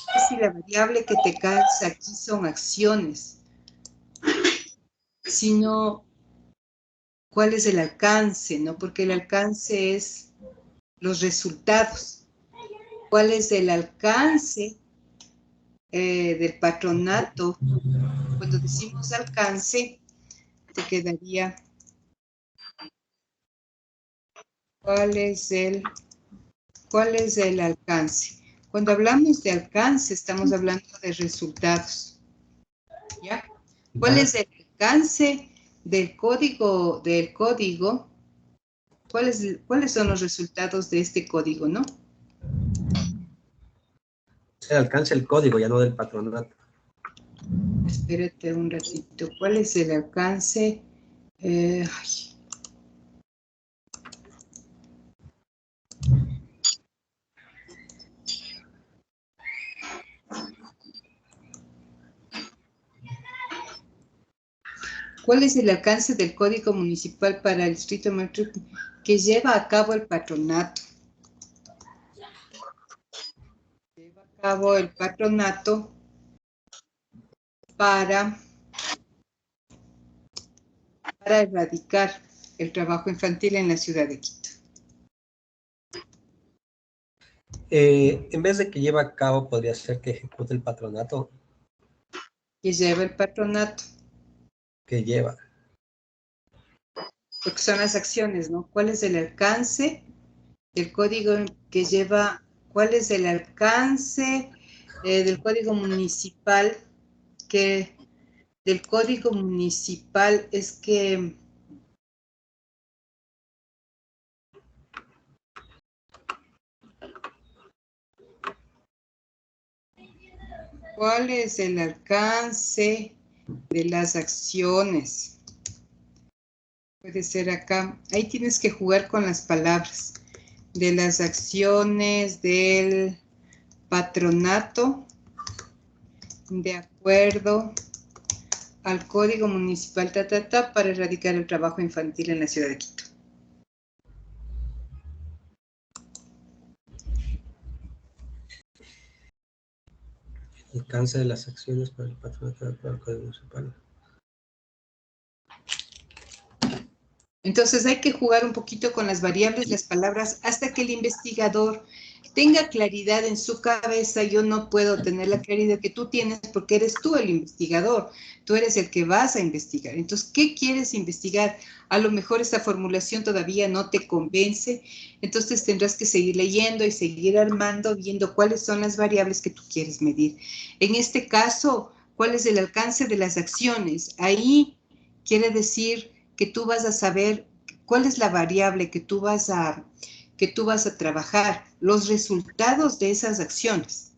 No sé si la variable que te calza aquí son acciones, sino cuál es el alcance, ¿no? Porque el alcance es los resultados. ¿Cuál es el alcance del patronato? Cuando decimos alcance, te quedaría ¿cuál es el ¿Cuál es el alcance? Cuando hablamos de alcance, estamos hablando de resultados. ¿Ya? ¿Cuál es el alcance del código? ¿Cuáles son los resultados de este código, no? Se alcanza el código, ya no del patronato. Espérate un ratito. ¿Cuál es el alcance? ¿Cuál es el alcance del Código Municipal para el Distrito Metropolitano que lleva a cabo el patronato? Lleva a cabo el patronato para erradicar el trabajo infantil en la ciudad de Quito. En vez de que lleva a cabo, podría ser que ejecute el patronato. Que lleva el patronato. Que lleva. Porque son las acciones, ¿no? ¿Cuál es el alcance del código que lleva? ¿Cuál es el alcance del código municipal? Del código municipal es que... ¿Cuál es el alcance de las acciones? Puede ser acá. Ahí tienes que jugar con las palabras. De las acciones del patronato de acuerdo al Código Municipal para erradicar el trabajo infantil en la ciudad de Quito. El alcance de las acciones para el patronato de acuerdo al Código Municipal. Entonces hay que jugar un poquito con las variables, las palabras, hasta que el investigador tenga claridad en su cabeza. Yo no puedo tener la claridad que tú tienes porque eres tú el investigador, tú eres el que vas a investigar. Entonces, ¿qué quieres investigar? A lo mejor esta formulación todavía no te convence, entonces tendrás que seguir leyendo y seguir armando, viendo cuáles son las variables que tú quieres medir. En este caso, ¿cuál es el alcance de las acciones? Ahí quiere decir que tú vas a saber cuál es la variable que tú vas a trabajar, los resultados de esas acciones.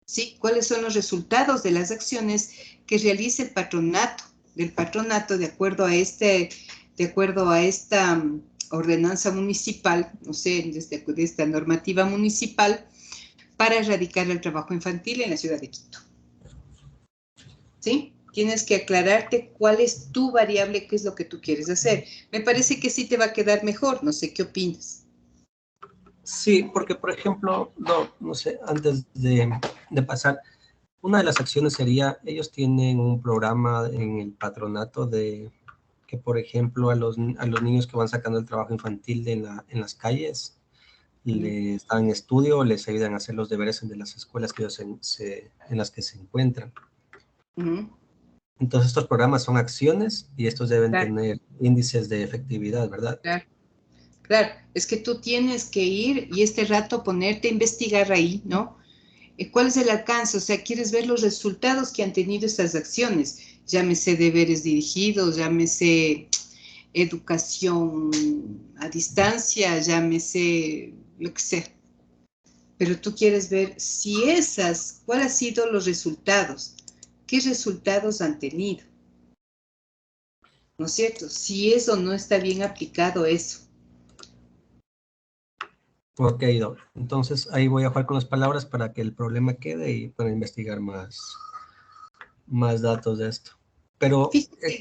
¿Sí? ¿Cuáles son los resultados de las acciones que realiza el patronato? Del patronato de acuerdo a esta ordenanza municipal, no sé, de esta normativa municipal para erradicar el trabajo infantil en la ciudad de Quito. ¿Sí? Tienes que aclararte cuál es tu variable, qué es lo que tú quieres hacer. Me parece que sí te va a quedar mejor, no sé qué opinas. Sí, porque por ejemplo, no sé, antes de pasar, una de las acciones sería, ellos tienen un programa en el patronato de que, por ejemplo, a los niños que van sacando el trabajo infantil en las calles, les dan estudio, les ayudan a hacer los deberes de las escuelas que ellos en las que se encuentran. Entonces, estos programas son acciones y estos deben tener índices de efectividad, ¿verdad? Claro, es que tú tienes que ir y este rato ponerte a investigar ahí, ¿no? ¿Cuál es el alcance? O sea, quieres ver los resultados que han tenido estas acciones. Llámese deberes dirigidos, llámese educación a distancia, llámese lo que sea. Pero tú quieres ver si ¿cuáles han sido los resultados? ¿Qué resultados han tenido? ¿No es cierto? Si eso no está bien aplicado, eso. Ok, Doc. Entonces ahí voy a jugar con las palabras para que el problema quede y para investigar más datos de esto. Pero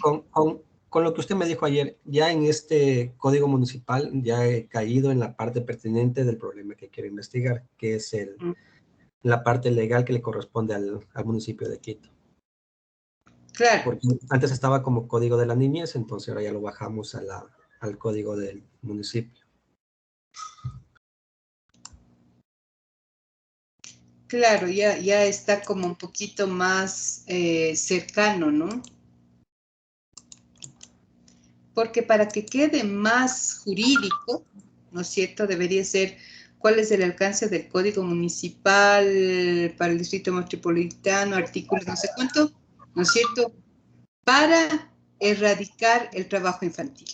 con lo que usted me dijo ayer, ya en este código municipal ya he caído en la parte pertinente del problema que quiero investigar, que es la parte legal que le corresponde al municipio de Quito. Claro. Porque antes estaba como código de la niñez, entonces ahora ya lo bajamos al código del municipio. Claro, ya está como un poquito más cercano, ¿no? Porque para que quede más jurídico, ¿no es cierto? Debería ser ¿Cuál es el alcance del Código Municipal para el Distrito Metropolitano? Artículo no sé cuánto, ¿no es cierto? Para erradicar el trabajo infantil.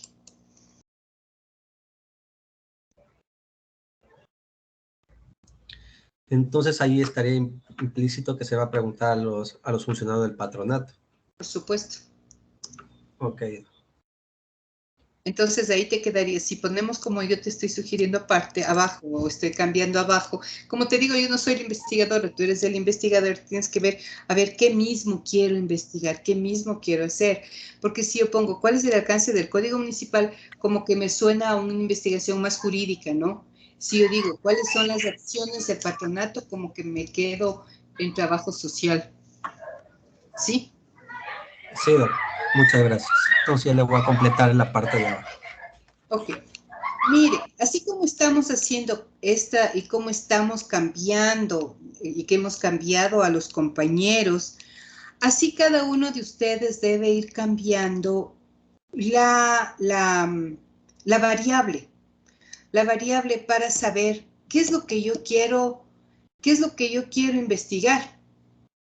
Entonces ahí estaría implícito que se va a preguntar a los funcionarios del patronato. Por supuesto. Ok. Entonces ahí te quedaría, si ponemos como yo te estoy sugiriendo aparte, abajo, o estoy cambiando abajo, como te digo, yo no soy el investigador, tú eres el investigador, tienes que ver, a ver, qué mismo quiero investigar, qué mismo quiero hacer, porque si yo pongo cuál es el alcance del Código Municipal, como que me suena a una investigación más jurídica, ¿no? Si yo digo, ¿cuáles son las acciones del patronato? Como que me quedo en trabajo social, ¿sí? Sí, doc. Muchas gracias. Entonces ya le voy a completar la parte de abajo. Ok. Mire, así como estamos haciendo esta y cómo estamos cambiando y que hemos cambiado a los compañeros, así cada uno de ustedes debe ir cambiando la variable para saber qué es lo que yo quiero, qué es lo que yo quiero investigar,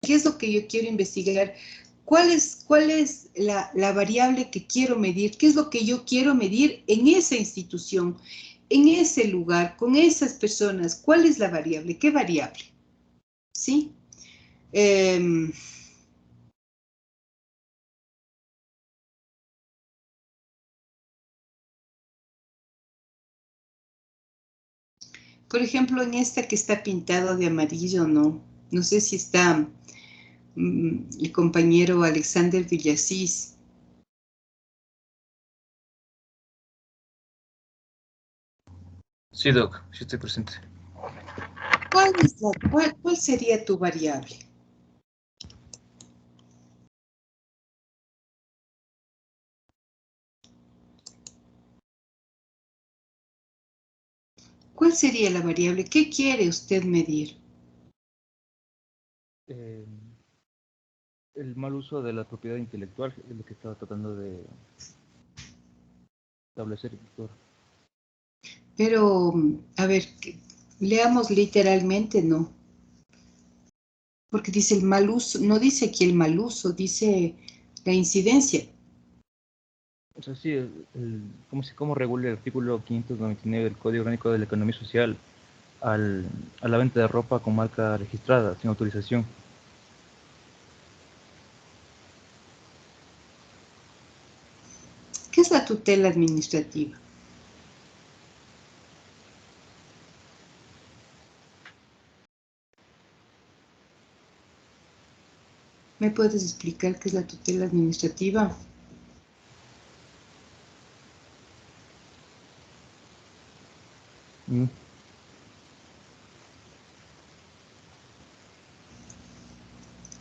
qué es lo que yo quiero investigar, cuál es la variable que quiero medir, qué es lo que yo quiero medir en esa institución, en ese lugar, con esas personas, cuál es la variable, qué variable, ¿sí? Por ejemplo, en esta que está pintado de amarillo, ¿no? No sé si está el compañero Alexander Villasís. Sí, Doc, sí estoy presente. ¿Cuál sería tu variable? ¿Cuál sería la variable? ¿Qué quiere usted medir? El mal uso de la propiedad intelectual es lo que estaba tratando de establecer, doctor. Pero, a ver, leamos literalmente, ¿no? Porque dice el mal uso, no dice aquí el mal uso, dice la incidencia. O sea, sí, ¿cómo regula el artículo 599 del Código Orgánico de la Economía Social a la venta de ropa con marca registrada, sin autorización? ¿Qué es la tutela administrativa? ¿Me puedes explicar qué es la tutela administrativa? Mm.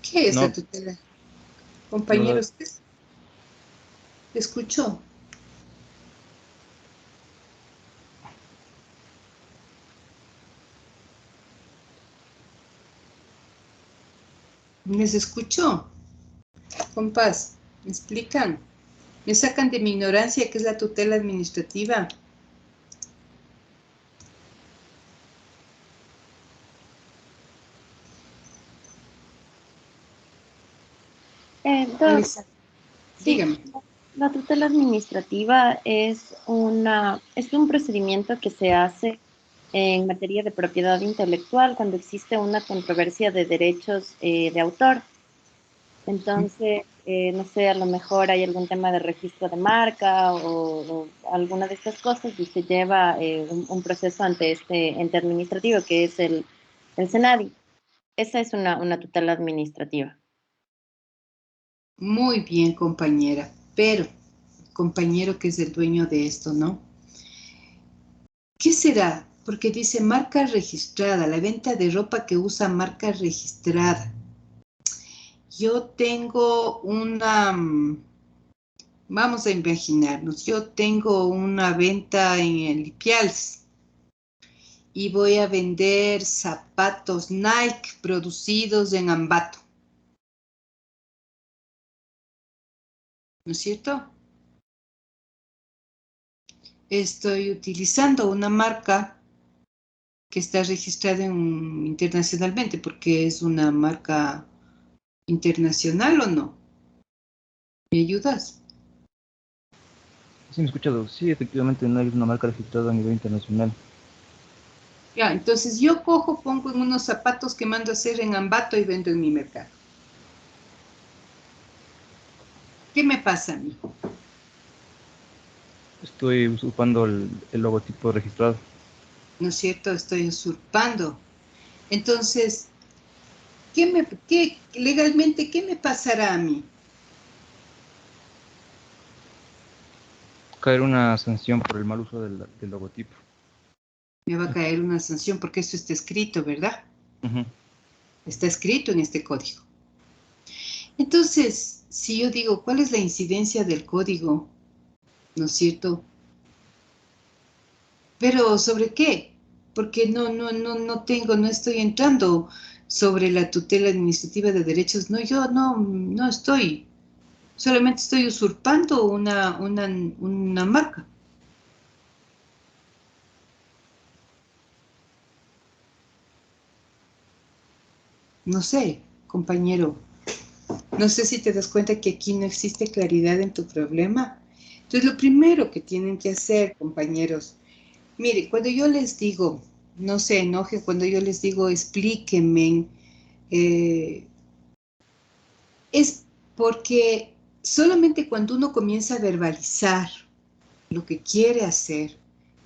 ¿Qué es la No, tutela? no, Compañeros, ¿qué es? ¿Escuchó? ¿Les escuchó? Compás, ¿me explican? ¿Me sacan de mi ignorancia qué es la tutela administrativa? Doc, Alisa, sí, dígame. la tutela administrativa es un procedimiento que se hace en materia de propiedad intelectual cuando existe una controversia de derechos de autor. Entonces, no sé, a lo mejor hay algún tema de registro de marca o alguna de estas cosas y se lleva un proceso ante este ente administrativo que es el SENADI. Esa es una tutela administrativa. Muy bien, compañera, pero, compañero que es el dueño de esto, ¿no? ¿Qué será? Porque dice marca registrada, la venta de ropa que usa marca registrada. Yo tengo vamos a imaginarnos, yo tengo una venta en el Ipials y voy a vender zapatos Nike producidos en Ambato. ¿No es cierto? Estoy utilizando una marca que está registrada internacionalmente, porque es una marca internacional, ¿o no? ¿Me ayudas? Sí, me he escuchado. Sí, efectivamente, no hay una marca registrada a nivel internacional. Ya, entonces yo cojo, pongo en unos zapatos que mando a hacer en Ambato y vendo en mi mercado. ¿Qué me pasa a mí? Estoy usurpando el logotipo registrado. ¿No es cierto? Estoy usurpando. Entonces, legalmente, qué me pasará a mí? Caer una sanción por el mal uso del logotipo. Me va a caer una sanción porque esto está escrito, ¿verdad? Ujú. Está escrito en este código. Entonces, si yo digo, ¿cuál es la incidencia del código? ¿No es cierto? Pero ¿sobre qué? Porque no estoy entrando sobre la tutela administrativa de derechos. No, yo no estoy. Solamente estoy usurpando una marca. No sé, compañero. No sé si te das cuenta que aquí no existe claridad en tu problema. Entonces, lo primero que tienen que hacer, compañeros, mire, cuando yo les digo, no se enojen, cuando yo les digo explíquenme, eh, es porque solamente cuando uno comienza a verbalizar lo que quiere hacer,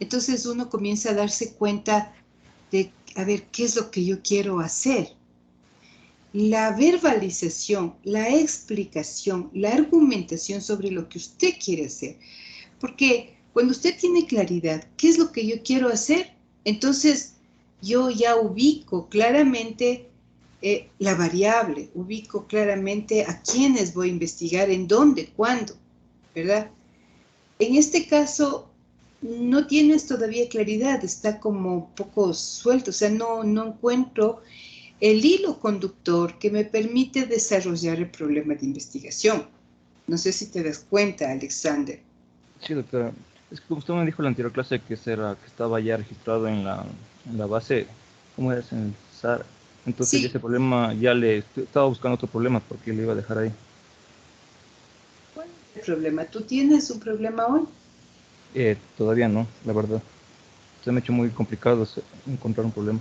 entonces uno comienza a darse cuenta de, a ver, ¿qué es lo que yo quiero hacer? La verbalización, la explicación, la argumentación sobre lo que usted quiere hacer. Porque cuando usted tiene claridad, ¿qué es lo que yo quiero hacer? Entonces yo ya ubico claramente la variable, ubico claramente a quiénes voy a investigar, en dónde, cuándo, ¿verdad? En este caso, no tienes todavía claridad, está como un poco suelto, o sea, no encuentro el hilo conductor que me permite desarrollar el problema de investigación. No sé si te das cuenta, Alexander. Sí, doctora. Es que como usted me dijo en la anterior clase que estaba ya registrado en la base, ¿cómo es? En el SAR. Entonces ya Sí, ese problema ya estaba buscando otro problema porque le iba a dejar ahí. ¿cuál es el problema? ¿Tú tienes un problema hoy? Todavía no, la verdad. Se me ha hecho muy complicado encontrar un problema.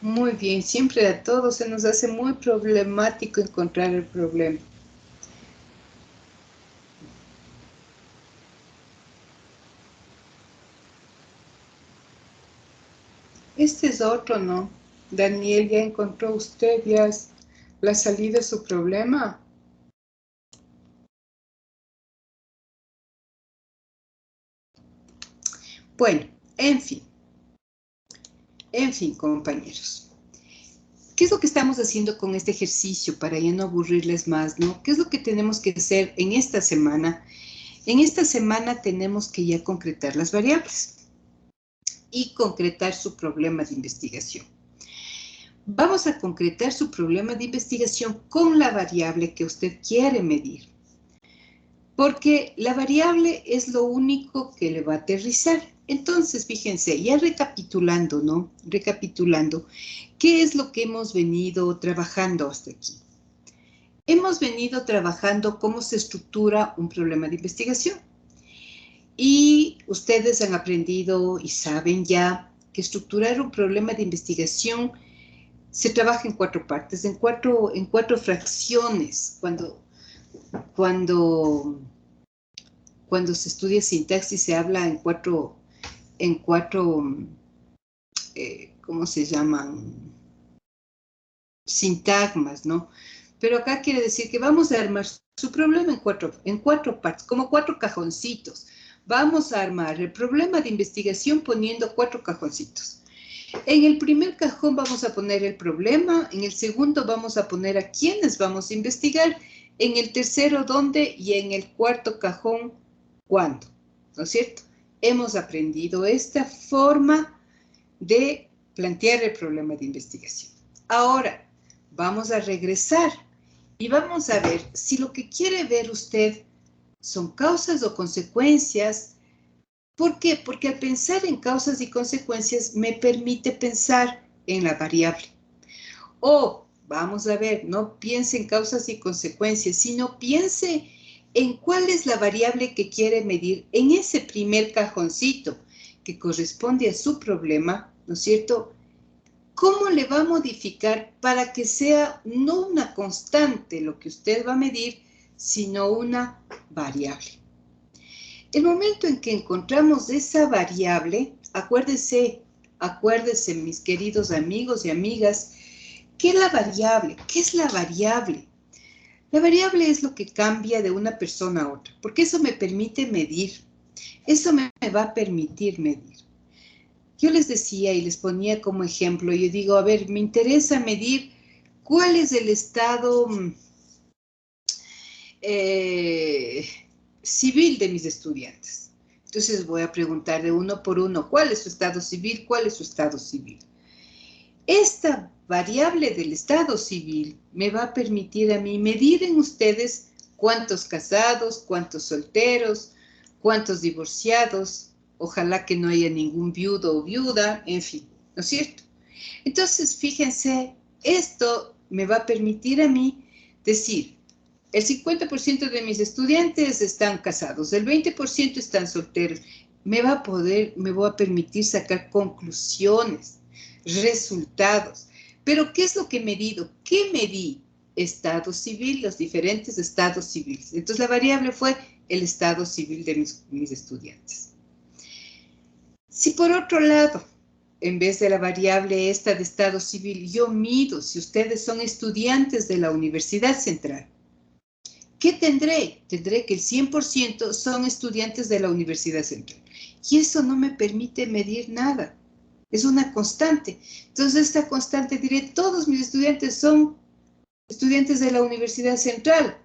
Muy bien, siempre a todos se nos hace muy problemático encontrar el problema. Este es otro, ¿no? Daniel, ¿ya encontró usted ya la salida de su problema? Bueno, en fin, compañeros. ¿Qué es lo que estamos haciendo con este ejercicio para ya no aburrirles más, ¿no? ¿Qué es lo que tenemos que hacer en esta semana? En esta semana tenemos que ya concretar las variables y concretar su problema de investigación. Vamos a concretar su problema de investigación con la variable que usted quiere medir, porque la variable es lo único que le va a aterrizar. Entonces, fíjense, ya recapitulando, ¿no? Recapitulando, ¿qué es lo que hemos venido trabajando hasta aquí? Hemos venido trabajando cómo se estructura un problema de investigación. Y ustedes han aprendido y saben ya que estructurar un problema de investigación se trabaja en 4 partes, en cuatro fracciones. Cuando se estudia sintaxis se habla en cuatro ¿cómo se llaman? Sintagmas, ¿no? Pero acá quiere decir que vamos a armar su problema en cuatro partes, como 4 cajoncitos. Vamos a armar el problema de investigación poniendo 4 cajoncitos. En el primer cajón vamos a poner el problema, en el segundo vamos a poner a quiénes vamos a investigar, en el tercero dónde y en el cuarto cajón cuándo, ¿no es cierto? Hemos aprendido esta forma de plantear el problema de investigación. Ahora, vamos a regresar y vamos a ver si lo que quiere ver usted son causas o consecuencias ¿Por qué? Porque al pensar en causas y consecuencias me permite pensar en la variable. O, vamos a ver, no piense en causas y consecuencias, sino piense en cuál es la variable que quiere medir en ese primer cajoncito que corresponde a su problema, ¿no es cierto? ¿Cómo le va a modificar para que sea no una constante lo que usted va a medir, sino una variable? El momento en que encontramos esa variable, acuérdese, mis queridos amigos y amigas, ¿qué es la variable? ¿Qué es la variable? La variable es lo que cambia de una persona a otra, porque eso me permite medir. Eso me va a permitir medir. Yo les decía y les ponía como ejemplo, yo digo, a ver, me interesa medir cuál es el estado civil de mis estudiantes. Entonces voy a preguntar de uno por uno, ¿cuál es su estado civil? ¿Cuál es su estado civil? Esta variable del estado civil me va a permitir a mí medir en ustedes cuántos casados, cuántos solteros, cuántos divorciados, ojalá que no haya ningún viudo o viuda, en fin, ¿no es cierto? Entonces, fíjense, esto me va a permitir a mí decir, el 50% de mis estudiantes están casados, el 20% están solteros. Me voy a permitir sacar conclusiones, resultados. Pero, ¿qué es lo que he medido? ¿Qué medí? Estado civil, los diferentes estados civiles. Entonces, la variable fue el estado civil de mis estudiantes. Si por otro lado, en vez de la variable esta de estado civil, yo mido si ustedes son estudiantes de la Universidad Central, ¿qué tendré? Tendré que el 100% son estudiantes de la Universidad Central. Y eso no me permite medir nada. Es una constante. Entonces, esta constante diré, todos mis estudiantes son estudiantes de la Universidad Central.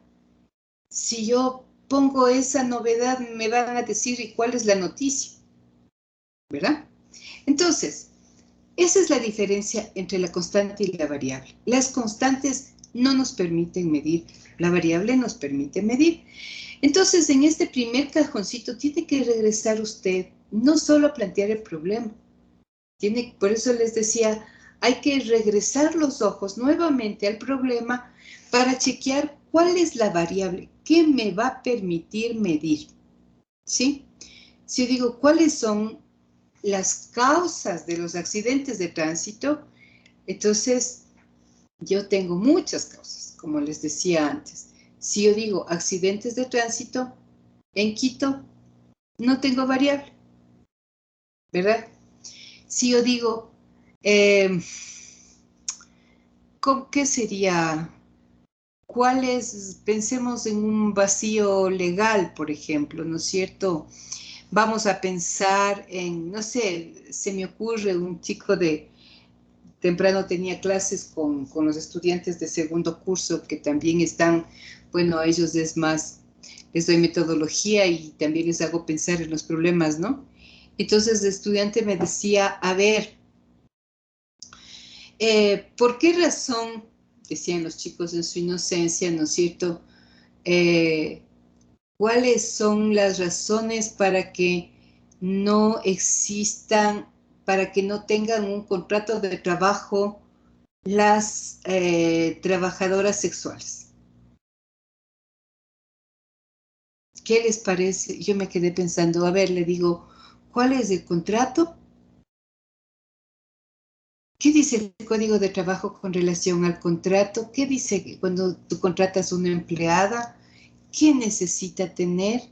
Si yo pongo esa novedad, me van a decir, ¿y cuál es la noticia? ¿Verdad? Entonces, esa es la diferencia entre la constante y la variable. Las constantes no nos permiten medir, la variable nos permite medir. Entonces, en este primer cajoncito tiene que regresar usted no solo a plantear el problema, por eso les decía, hay que regresar los ojos nuevamente al problema para chequear cuál es la variable que me va a permitir medir, ¿sí? Si yo digo, ¿cuáles son las causas de los accidentes de tránsito? Entonces, yo tengo muchas causas, como les decía antes. Si yo digo accidentes de tránsito, en Quito no tengo variable, ¿verdad? Si yo digo, ¿qué sería? ¿Cuál es? Pensemos en un vacío legal, por ejemplo, ¿no es cierto? Vamos a pensar en, no sé, se me ocurre un chico temprano tenía clases con los estudiantes de segundo curso que también están, bueno, a ellos les doy metodología y también les hago pensar en los problemas, ¿no? Entonces el estudiante me decía, a ver, ¿por qué razón, decían los chicos en su inocencia, ¿no es cierto? ¿Cuáles son las razones para que no existan, para que no tengan un contrato de trabajo las trabajadoras sexuales? ¿Qué les parece? Yo me quedé pensando, a ver, le digo, ¿cuál es el contrato? ¿Qué dice el Código de Trabajo con relación al contrato? ¿Qué dice cuando tú contratas una empleada? ¿Qué necesita tener?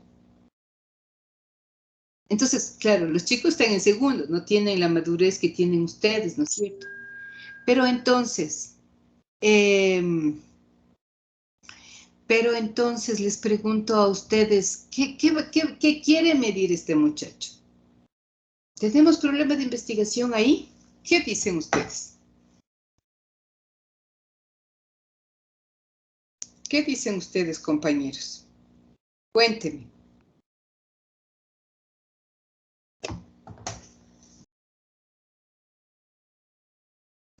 Entonces, claro, los chicos están en segundo, no tienen la madurez que tienen ustedes, ¿no es cierto? Pero entonces les pregunto a ustedes, ¿qué quiere medir este muchacho? ¿Tenemos problema de investigación ahí? ¿Qué dicen ustedes? ¿Qué dicen ustedes, compañeros? Cuéntenme.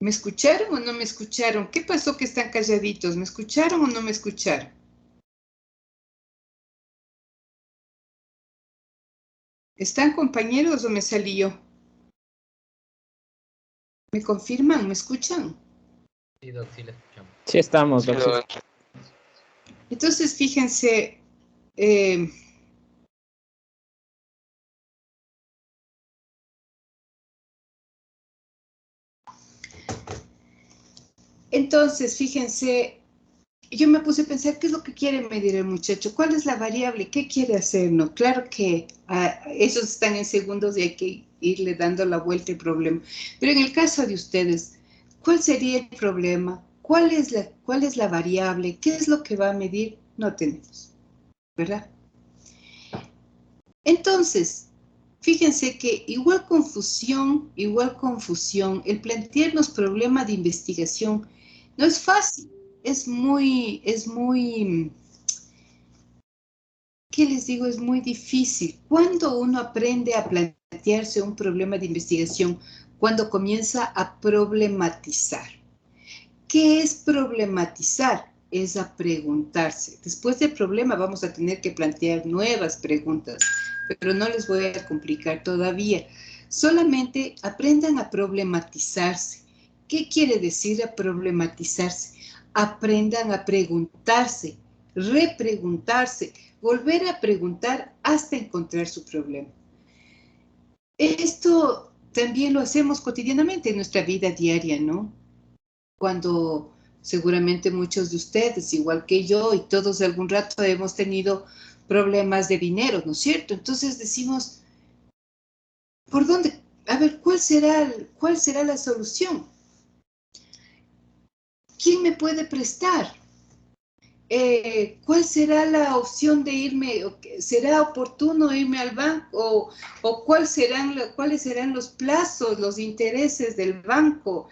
¿Me escucharon o no me escucharon? ¿Qué pasó que están calladitos? ¿Me escucharon o no me escucharon? ¿Están compañeros o me salí yo? ¿Me confirman? ¿Me escuchan? Sí, Doc, sí le escuchamos. Sí estamos, Doc. Entonces, fíjense, yo me puse a pensar, ¿qué es lo que quiere medir el muchacho? ¿Cuál es la variable? ¿Qué quiere hacer? No, claro que esos están en segundos y hay que irle dando la vuelta al problema. Pero en el caso de ustedes, ¿cuál sería el problema? ¿Cuál es la variable? ¿Qué es lo que va a medir? No tenemos, ¿verdad? Entonces, fíjense que igual confusión, el plantearnos problema de investigación no es fácil, ¿qué les digo? Es muy difícil. Cuando uno aprende a plantearse un problema de investigación, cuando comienza a problematizar. ¿Qué es problematizar? Es a preguntarse. Después del problema vamos a tener que plantear nuevas preguntas, pero no les voy a complicar todavía. Solamente aprendan a problematizarse. ¿Qué quiere decir a problematizarse? Aprendan a preguntarse, repreguntarse, volver a preguntar hasta encontrar su problema. Esto también lo hacemos cotidianamente en nuestra vida diaria, ¿no? Cuando seguramente muchos de ustedes, igual que yo y todos de algún rato hemos tenido problemas de dinero, ¿no es cierto? Entonces decimos, ¿por dónde? A ver, ¿cuál será la solución? ¿Quién me puede prestar? ¿Cuál será la opción de irme? ¿Será oportuno irme al banco? ¿O cuáles serán los plazos, los intereses del banco?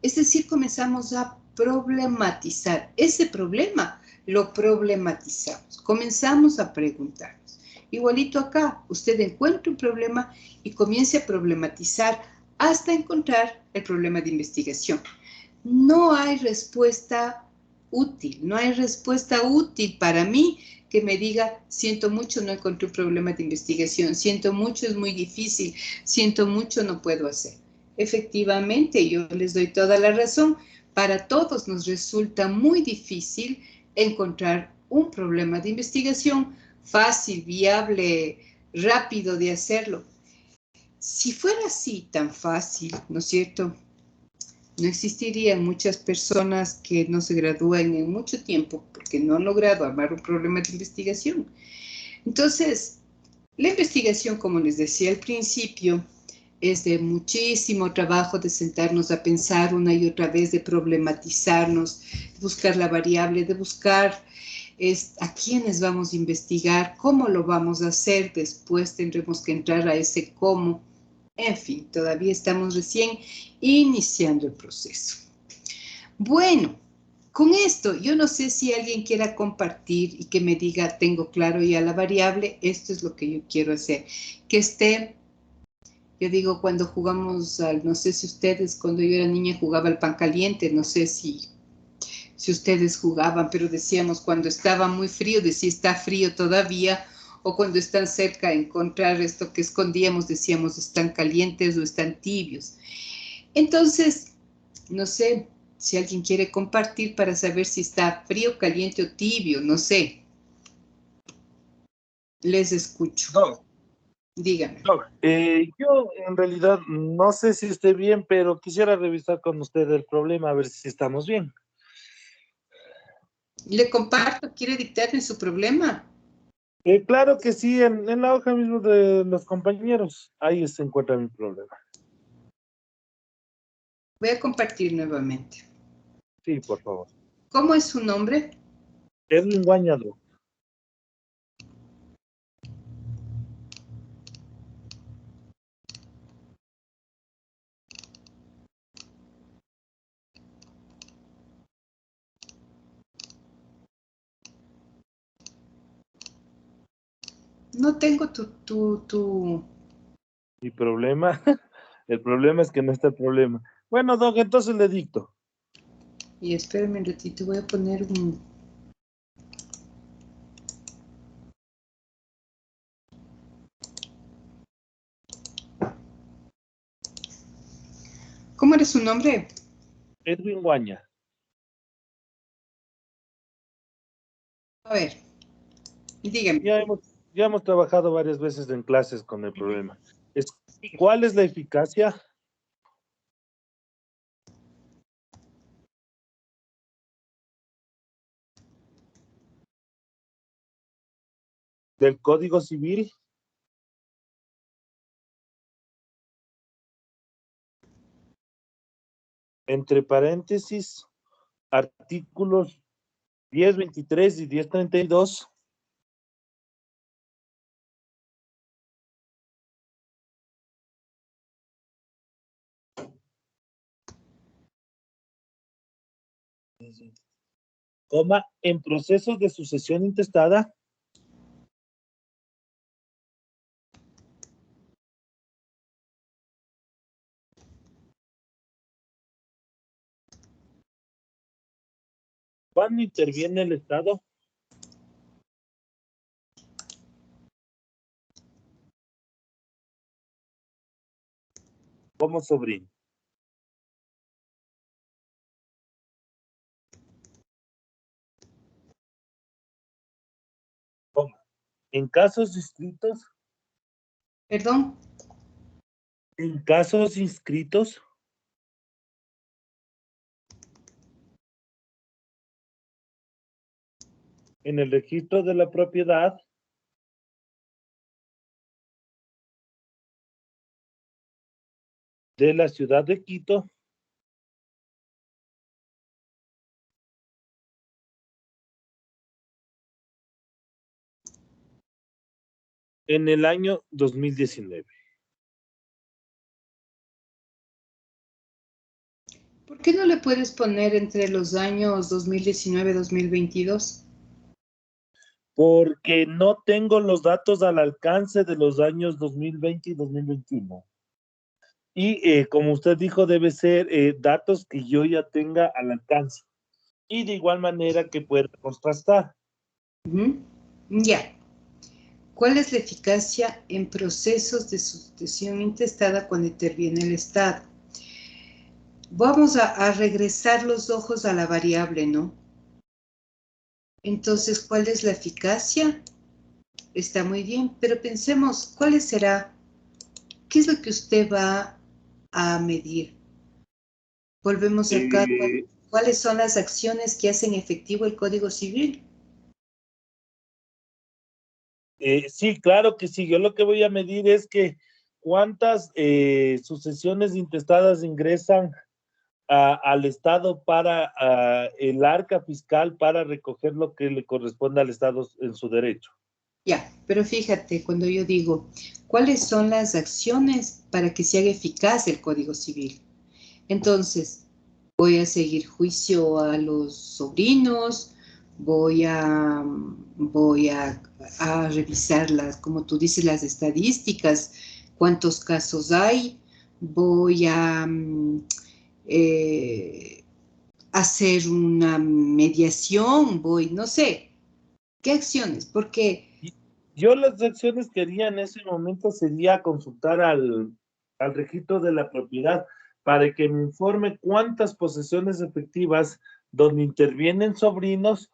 Es decir, comenzamos a problematizar. Ese problema lo problematizamos. Comenzamos a preguntarnos. Igualito acá, usted encuentra un problema y comience a problematizar hasta encontrar el problema de investigación. No hay respuesta útil, no hay respuesta útil para mí que me diga, siento mucho, no encontré un problema de investigación, siento mucho, es muy difícil, siento mucho, no puedo hacer. Efectivamente, yo les doy toda la razón, para todos nos resulta muy difícil encontrar un problema de investigación fácil, viable, rápido de hacerlo. Si fuera así tan fácil, ¿no es cierto?, no existirían muchas personas que no se gradúan en mucho tiempo porque no han logrado armar un problema de investigación. Entonces, la investigación, como les decía al principio, es de muchísimo trabajo, de sentarnos a pensar una y otra vez, de problematizarnos, de buscar la variable, de buscar a quiénes vamos a investigar, cómo lo vamos a hacer, después tendremos que entrar a ese cómo. En fin, todavía estamos recién iniciando el proceso. Bueno, con esto, yo no sé si alguien quiera compartir y que me diga, tengo claro ya la variable, esto es lo que yo quiero hacer. Que esté, yo digo, cuando jugamos, no sé si ustedes, cuando yo era niña jugaba al pan caliente, no sé si ustedes jugaban, pero decíamos, cuando estaba muy frío, decía, está frío todavía, o cuando están cerca, encontrar esto que escondíamos, decíamos, están calientes o están tibios. Entonces, no sé si alguien quiere compartir para saber si está frío, caliente o tibio, no sé. Les escucho. No. Dígame. No, yo en realidad no sé si esté bien, pero quisiera revisar con usted el problema, a ver si estamos bien. Le comparto, ¿quiere dictarme su problema? Claro que sí, en la hoja mismo de los compañeros, ahí se encuentra mi problema. Voy a compartir nuevamente. Sí, por favor. ¿Cómo es su nombre? Edwin Guañado. No tengo Mi problema, el problema es que no está el problema. Bueno, Doc, entonces le dicto. Y espérame un ratito, voy a poner un... es su nombre? Edwin Guaña. A ver, dígame. Ya hemos trabajado varias veces en clases con el problema. ¿Cuál es la eficacia del Código Civil entre paréntesis artículos 1023 y 1032? Coma, en procesos de sucesión intestada, ¿cuándo interviene el Estado? Como sobrino. Coma, en casos inscritos. Perdón. En casos inscritos en el registro de la propiedad de la ciudad de Quito, en el año 2019. ¿Por qué no le puedes poner entre los años 2019 y 2022? Porque no tengo los datos al alcance de los años 2020 y 2021. Y como usted dijo, debe ser datos que yo ya tenga al alcance. Y de igual manera que pueda contrastar. Ya. ¿Cuál es la eficacia en procesos de sucesión intestada cuando interviene el Estado? Vamos a regresar los ojos a la variable, ¿no? Entonces, ¿cuál es la eficacia? Está muy bien, pero pensemos, ¿cuál será? ¿Qué es lo que usted va a medir? Volvemos acá. ¿Cuáles son las acciones que hacen efectivo el Código Civil? Sí, claro que sí. Yo lo que voy a medir es que cuántas sucesiones intestadas ingresan al Estado para el arca fiscal para recoger lo que le corresponde al Estado en su derecho. Ya, pero fíjate, cuando yo digo, ¿cuáles son las acciones para que se haga eficaz el Código Civil? Entonces, voy a seguir juicio a los sobrinos, voy a revisar como tú dices, las estadísticas, cuántos casos hay, voy a hacer una mediación, no sé, ¿qué acciones? Porque yo las acciones que haría en ese momento sería consultar al registro de la propiedad para que me informe cuántas posesiones efectivas donde intervienen sobrinos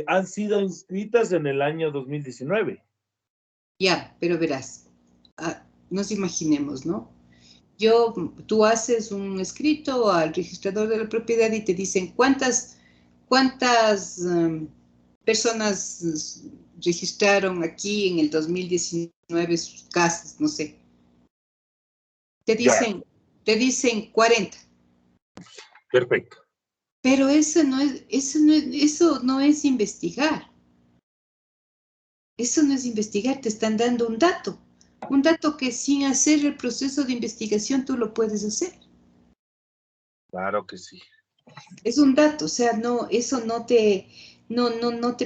han sido inscritas en el año 2019. Ya, pero verás, nos imaginemos, ¿no? Tú haces un escrito al registrador de la propiedad y te dicen cuántas personas registraron aquí en el 2019 sus casas, no sé. Te dicen 40. Perfecto. Pero eso no es investigar. Eso no es investigar, te están dando un dato. Un dato que sin hacer el proceso de investigación tú lo puedes hacer. Claro que sí. Es un dato, o sea, no, eso no te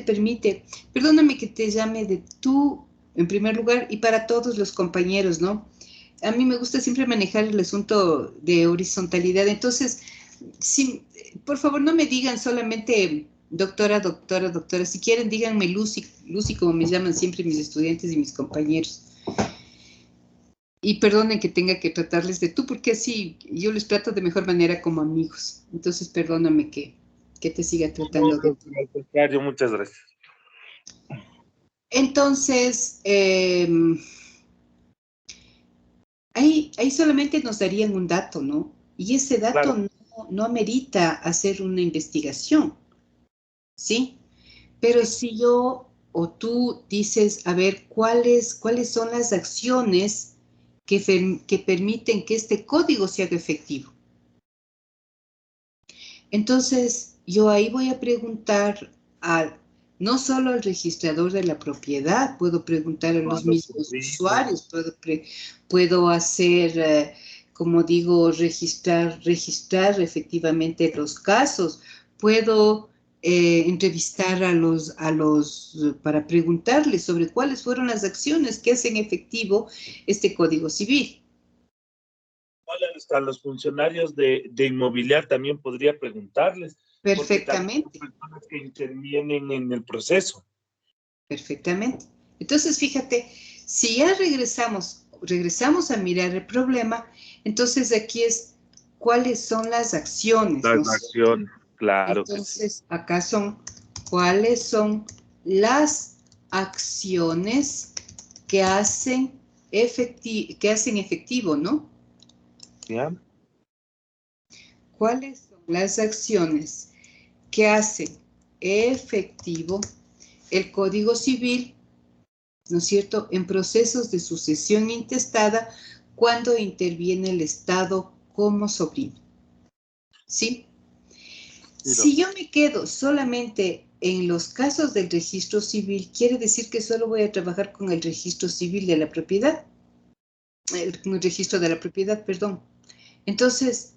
permite. Perdóname que te llame de tú, en primer lugar, y para todos los compañeros, ¿no? A mí me gusta siempre manejar el asunto de horizontalidad. Entonces, por favor, no me digan solamente doctora, doctora, doctora. Si quieren, díganme Lucy, Lucy, como me llaman siempre mis estudiantes y mis compañeros. Y perdonen que tenga que tratarles de tú, porque así yo les trato de mejor manera como amigos. Entonces, perdóname que te siga tratando de tú. Al contrario, muchas gracias. Entonces, ahí solamente nos darían un dato, ¿no? Y ese dato Claro. no amerita hacer una investigación, ¿sí? Pero si yo o tú dices, a ver, ¿cuáles son las acciones que permiten que este código sea efectivo? Entonces, yo ahí voy a preguntar no solo al registrador de la propiedad, puedo preguntar a los mismos usuarios, puedo hacer, como digo, registrar efectivamente los casos, puedo entrevistar para preguntarles sobre cuáles fueron las acciones que hacen efectivo este Código Civil. Hasta los funcionarios de inmobiliaria también podría preguntarles. Perfectamente. Porque también son personas que intervienen en el proceso. Perfectamente. Entonces, fíjate, si ya regresamos a mirar el problema, entonces aquí es cuáles son las acciones, ¿no? Las acciones, claro que sí. Entonces, acá son cuáles son las acciones que hacen efectivo, ¿no? ¿Ya? ¿Cuáles son las acciones que hacen efectivo el Código Civil, ¿no es cierto?, en procesos de sucesión intestada cuando interviene el Estado como sobrino? ¿Sí? Si yo me quedo solamente en los casos del registro civil, quiere decir que solo voy a trabajar con el registro civil de la propiedad, el registro de la propiedad, perdón. Entonces,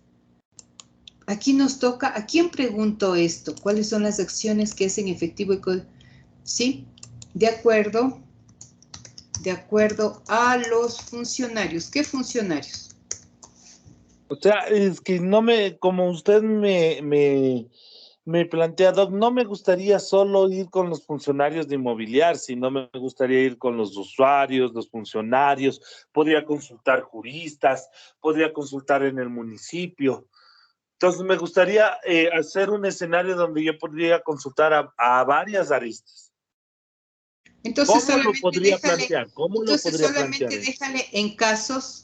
aquí nos toca, ¿a quién pregunto esto? ¿Cuáles son las acciones que hacen efectivo el código? ¿Sí? De acuerdo a los funcionarios. ¿Qué funcionarios? O sea, es que como usted me plantea, Doc, no me gustaría solo ir con los funcionarios de inmobiliaria, sino me gustaría ir con los usuarios, los funcionarios, podría consultar juristas, podría consultar en el municipio. Entonces, me gustaría hacer un escenario donde yo podría consultar a varias aristas. Entonces, ¿Cómo lo podría plantear? Solamente déjale en casos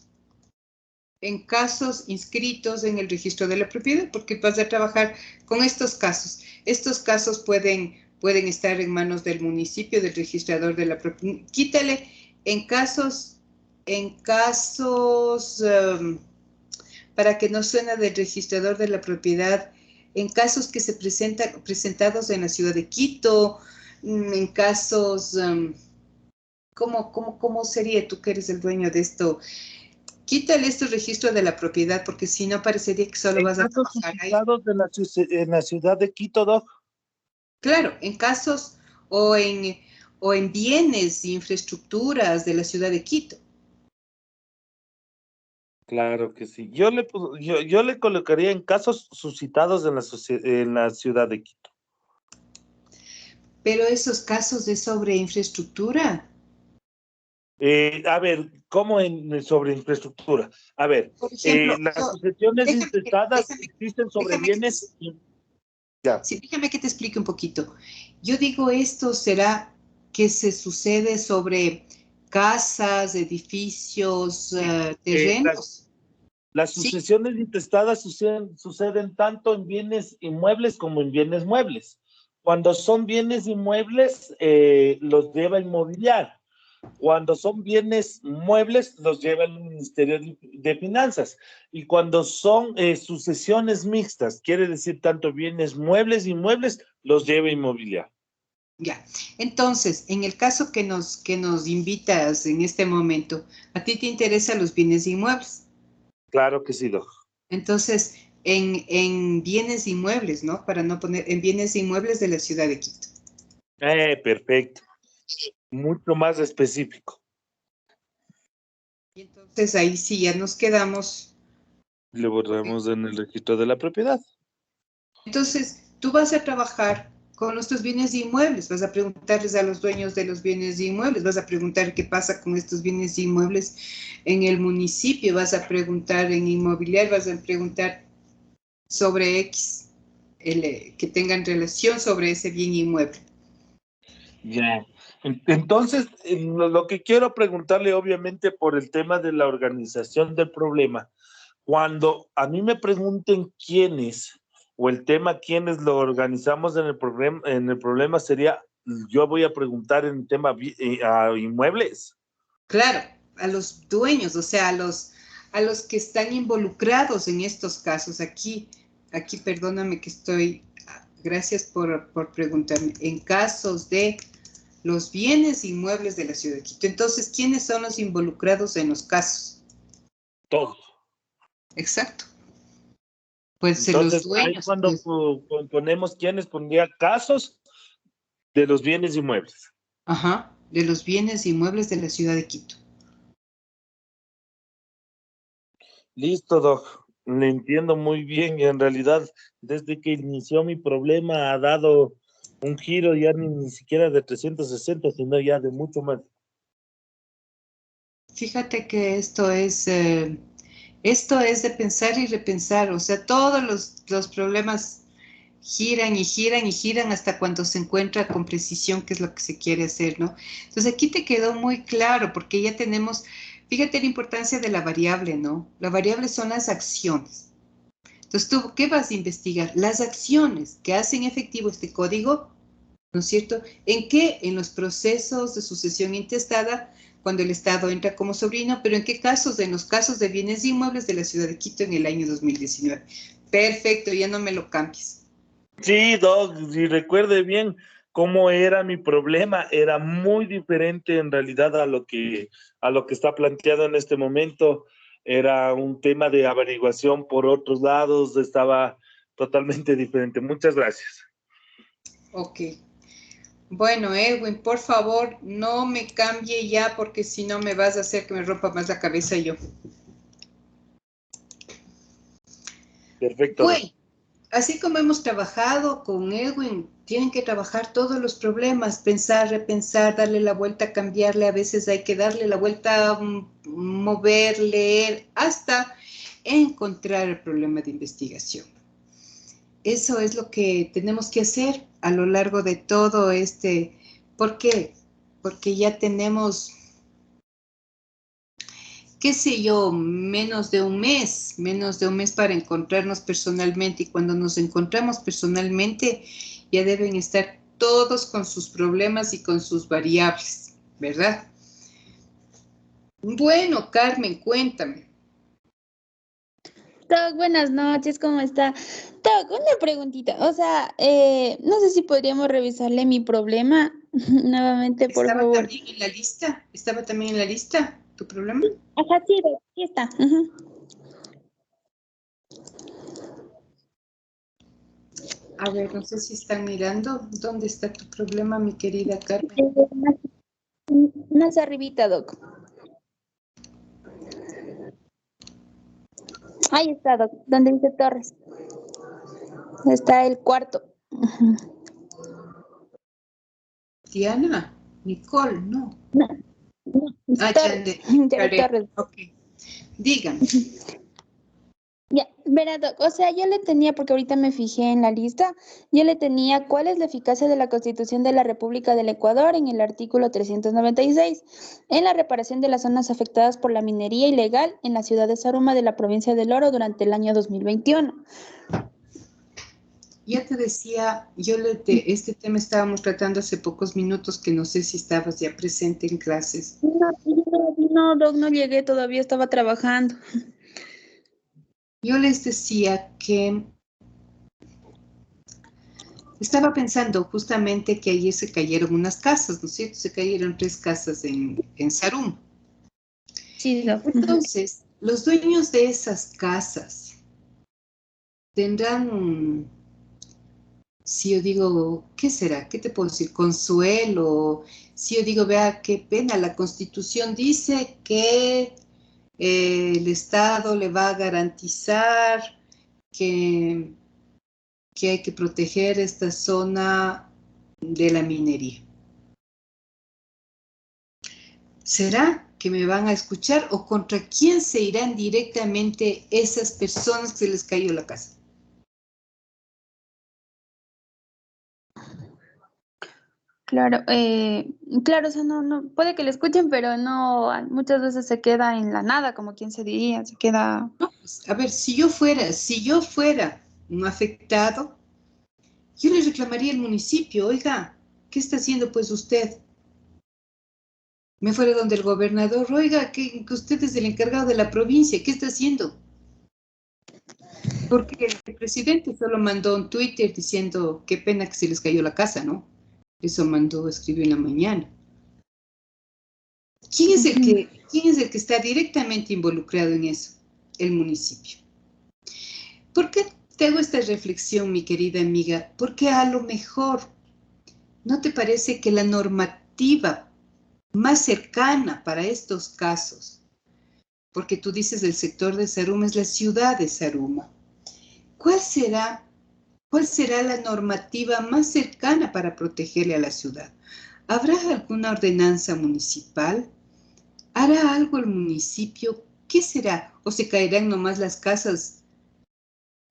inscritos en el registro de la propiedad, porque vas a trabajar con estos casos. Estos casos pueden estar en manos del municipio, del registrador de la propiedad. Quítale en casos, para que no suene del registrador de la propiedad, en casos que se presentados en la ciudad de Quito, en casos, ¿cómo sería tú que eres el dueño de esto? Quítale este registro de la propiedad, porque si no parecería que solo vas a trabajar ahí. En la ciudad de Quito, Doc. Claro, en casos o en bienes y infraestructuras de la ciudad de Quito. Claro que sí. Yo le colocaría en casos suscitados en la ciudad de Quito. Pero esos casos de sobre infraestructura. A ver, ¿cómo sobre infraestructura? A ver, por ejemplo, las sucesiones intestadas existen sobre bienes. Ya. Sí, déjame que te explique un poquito. Yo digo, esto será que se sucede sobre casas, edificios, terrenos. Las sucesiones intestadas suceden tanto en bienes inmuebles como en bienes muebles. Cuando son bienes inmuebles, los lleva inmobiliaria. Cuando son bienes muebles, los lleva el Ministerio de Finanzas. Y cuando son sucesiones mixtas, quiere decir tanto bienes muebles y inmuebles, los lleva inmobiliaria. Ya, entonces, en el caso que nos invitas en este momento, ¿a ti te interesan los bienes inmuebles? Claro que sí, Doc. Entonces, en bienes inmuebles, ¿no? Para no poner en bienes inmuebles de la ciudad de Quito. Perfecto. Mucho más específico. Y entonces ahí sí ya nos quedamos. Le borramos en el registro de la propiedad. Entonces, tú vas a trabajar con nuestros bienes inmuebles, vas a preguntarles a los dueños de los bienes inmuebles, vas a preguntar qué pasa con estos bienes inmuebles en el municipio, vas a preguntar en inmobiliario, vas a preguntar sobre X, que tengan relación sobre ese bien inmueble. Ya. Entonces, lo que quiero preguntarle, obviamente, por el tema de la organización del problema, cuando a mí me pregunten quiénes, o el tema quiénes lo organizamos en el problema sería, yo voy a preguntar en el tema a inmuebles. Claro, a los dueños, o sea, a los que están involucrados en estos casos. Aquí, perdóname que estoy, gracias por preguntarme, en casos de los bienes inmuebles de la ciudad de Quito. Entonces, ¿quiénes son los involucrados en los casos? Todos. Exacto. Pues Entonces, los dueños. ahí cuando pues, ponemos quiénes, pondría casos de los bienes inmuebles. Ajá, de los bienes inmuebles de la ciudad de Quito. Listo, Doc. Le entiendo muy bien y en realidad desde que inició mi problema ha dado un giro ya ni siquiera de 360, sino ya de mucho más. Fíjate que esto es de pensar y repensar, o sea, todos los problemas giran y giran y giran hasta cuando se encuentra con precisión qué es lo que se quiere hacer, ¿no? Entonces aquí te quedó muy claro porque ya tenemos, fíjate la importancia de la variable, ¿no? La variable son las acciones. Entonces, ¿tú qué vas a investigar? Las acciones que hacen efectivo este código, ¿no es cierto? ¿En qué? En los procesos de sucesión intestada, cuando el Estado entra como sobrino, pero ¿en qué casos? En los casos de bienes inmuebles de la ciudad de Quito en el año 2019. Perfecto, ya no me lo cambies. Sí, Doc, si recuerde bien cómo era mi problema, era muy diferente en realidad a lo que está planteado en este momento. Era un tema de averiguación por otros lados, estaba totalmente diferente. Muchas gracias. Ok. Bueno, Edwin, por favor, no me cambie ya porque si no me vas a hacer que me rompa más la cabeza yo. Perfecto. Bueno, así como hemos trabajado con Edwin, tienen que trabajar todos los problemas, pensar, repensar, darle la vuelta, cambiarle, a veces hay que darle la vuelta, mover, leer, hasta encontrar el problema de investigación. Eso es lo que tenemos que hacer a lo largo de todo este. ¿Por qué? Porque ya tenemos, qué sé yo, menos de un mes para encontrarnos personalmente. Y cuando nos encontramos personalmente, ya deben estar todos con sus problemas y con sus variables, ¿verdad? Bueno, Carmen, cuéntame. Doc, buenas noches, ¿cómo está? Doc, una preguntita, o sea, no sé si podríamos revisarle mi problema nuevamente, por ¿Estaba favor. también en la lista? ¿Estaba también en la lista tu problema? Ajá, sí, Doc, aquí está. Ujú. A ver, no sé si están mirando. ¿Dónde está tu problema, mi querida Carmen? Más arribita, Doc. Ahí está, Doc, donde dice Torres. Está el cuarto. Ujú. Diana, Nicole, no. No, Ah, Torres, Jared. Torres. Ok. Dígame. Ya, verá, Doc, o sea, yo le tenía, porque ahorita me fijé en la lista, yo le tenía cuál es la eficacia de la Constitución de la República del Ecuador en el artículo 396, en la reparación de las zonas afectadas por la minería ilegal en la ciudad de Zaruma de la provincia del Oro durante el año 2021. Ya te decía, este tema estábamos tratando hace pocos minutos que no sé si estabas ya presente en clases. No, Doc, no llegué, todavía estaba trabajando. Yo les decía que estaba pensando justamente que ayer se cayeron unas casas, ¿no es cierto? Se cayeron 3 casas en Sarum. Sí, Doc. Entonces, los dueños de esas casas tendrán, si yo digo, ¿qué será? ¿Qué te puedo decir? Consuelo. Si yo digo, vea, qué pena, la Constitución dice que el Estado le va a garantizar que hay que proteger esta zona de la minería. ¿Será que me van a escuchar o contra quién se irán directamente esas personas que se les cayó la casa? Claro, claro, o sea, no, puede que le escuchen, pero no, muchas veces se queda en la nada, como quien se diría, se queda... No, pues, a ver, si yo fuera un afectado, yo le reclamaría al municipio, oiga, ¿qué está haciendo pues usted? Me fuera donde el gobernador, oiga, que usted es el encargado de la provincia, ¿qué está haciendo? Porque el presidente solo mandó un Twitter diciendo, qué pena que se les cayó la casa, ¿no? Eso escribió en la mañana. ¿Quién es el que está directamente involucrado en eso? El municipio. ¿Por qué te hago esta reflexión, mi querida amiga? Porque a lo mejor, ¿no te parece que la normativa más cercana para estos casos, porque tú dices el sector de Zaruma, es la ciudad de Zaruma? ¿Cuál será la normativa más cercana para protegerle a la ciudad? ¿Habrá alguna ordenanza municipal? ¿Hará algo el municipio? ¿Qué será? ¿O se caerán nomás las casas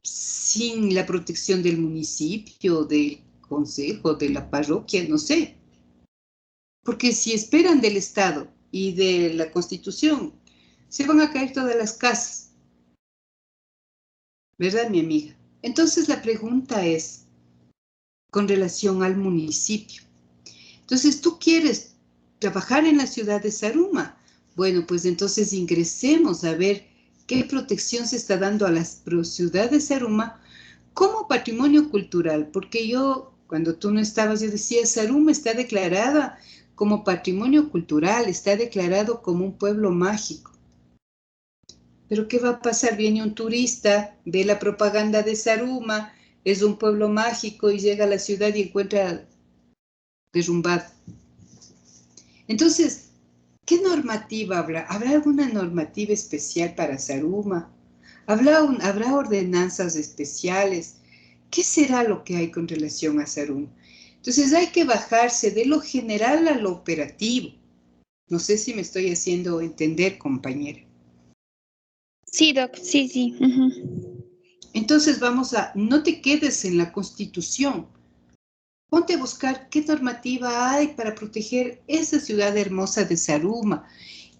sin la protección del municipio, del consejo, de la parroquia? No sé. Porque si esperan del Estado y de la Constitución, se van a caer todas las casas. ¿Verdad, mi amiga? Entonces la pregunta es con relación al municipio. Entonces, ¿tú quieres trabajar en la ciudad de Zaruma? Bueno, pues entonces ingresemos a ver qué protección se está dando a la ciudad de Zaruma como patrimonio cultural, porque yo, cuando tú no estabas, yo decía, Zaruma está declarada como patrimonio cultural, está declarado como un pueblo mágico. Pero ¿qué va a pasar? Viene un turista, ve la propaganda de Zaruma, es un pueblo mágico y llega a la ciudad y encuentra derrumbado. Entonces, ¿qué normativa habrá? ¿Habrá alguna normativa especial para Zaruma? ¿Habrá ordenanzas especiales? ¿Qué será lo que hay con relación a Zaruma? Entonces hay que bajarse de lo general a lo operativo. No sé si me estoy haciendo entender, compañera. Sí, Doc, sí. Entonces no te quedes en la Constitución. Ponte a buscar qué normativa hay para proteger esa ciudad hermosa de Zaruma.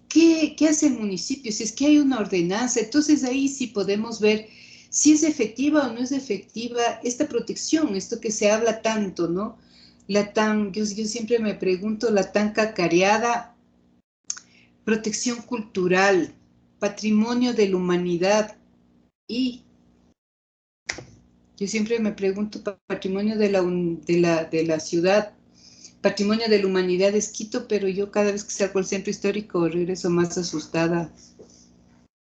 ¿Qué hace el municipio? Si es que hay una ordenanza, entonces ahí sí podemos ver si es efectiva o no es efectiva esta protección, esto que se habla tanto, ¿no? Yo siempre me pregunto, la tan cacareada protección cultural, patrimonio de la humanidad y yo siempre me pregunto, patrimonio de la ciudad, patrimonio de la humanidad es Quito, pero yo cada vez que salgo al centro histórico regreso más asustada.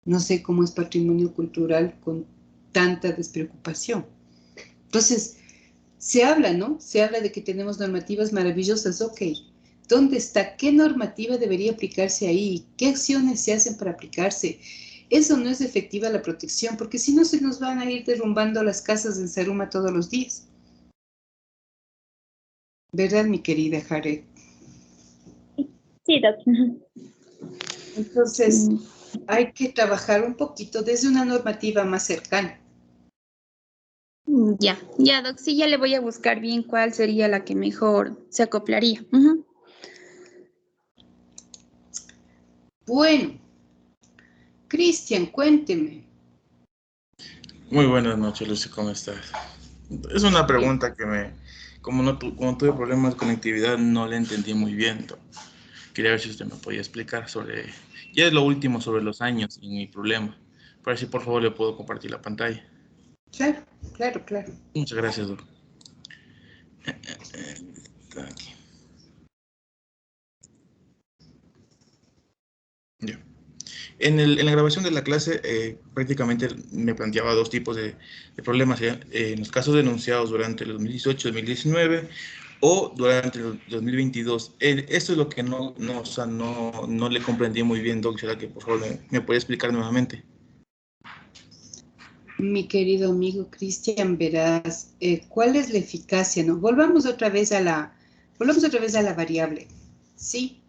No sé cómo es patrimonio cultural con tanta despreocupación. Entonces, se habla, ¿no? Se habla de que tenemos normativas maravillosas, ok. ¿Dónde está? ¿Qué normativa debería aplicarse ahí? ¿Qué acciones se hacen para aplicarse? Eso no es efectiva la protección, porque si no se nos van a ir derrumbando las casas en Zaruma todos los días. ¿Verdad, mi querida Jared? Sí, Doc. Entonces, hay que trabajar un poquito desde una normativa más cercana. Ya, Doc, sí, ya le voy a buscar bien cuál sería la que mejor se acoplaría. Bueno, Cristian, cuénteme. Muy buenas noches, Lucy, ¿cómo estás? Es una pregunta que como tuve problemas de conectividad, no le entendí muy bien. Quería ver si usted me podía explicar ya es lo último sobre los años y mi problema. Para ver si por favor le puedo compartir la pantalla. Claro. Muchas gracias, doctor. Está aquí. Ya. En la grabación de la clase prácticamente me planteaba dos tipos de problemas. En los casos denunciados durante el 2018-2019 o durante el 2022. Esto es lo que no le comprendí muy bien, Doc. ¿Será que por favor me puede explicar nuevamente? Mi querido amigo Cristian, verás, ¿cuál es la eficacia? ¿No? Volvamos otra vez a la variable, ¿sí?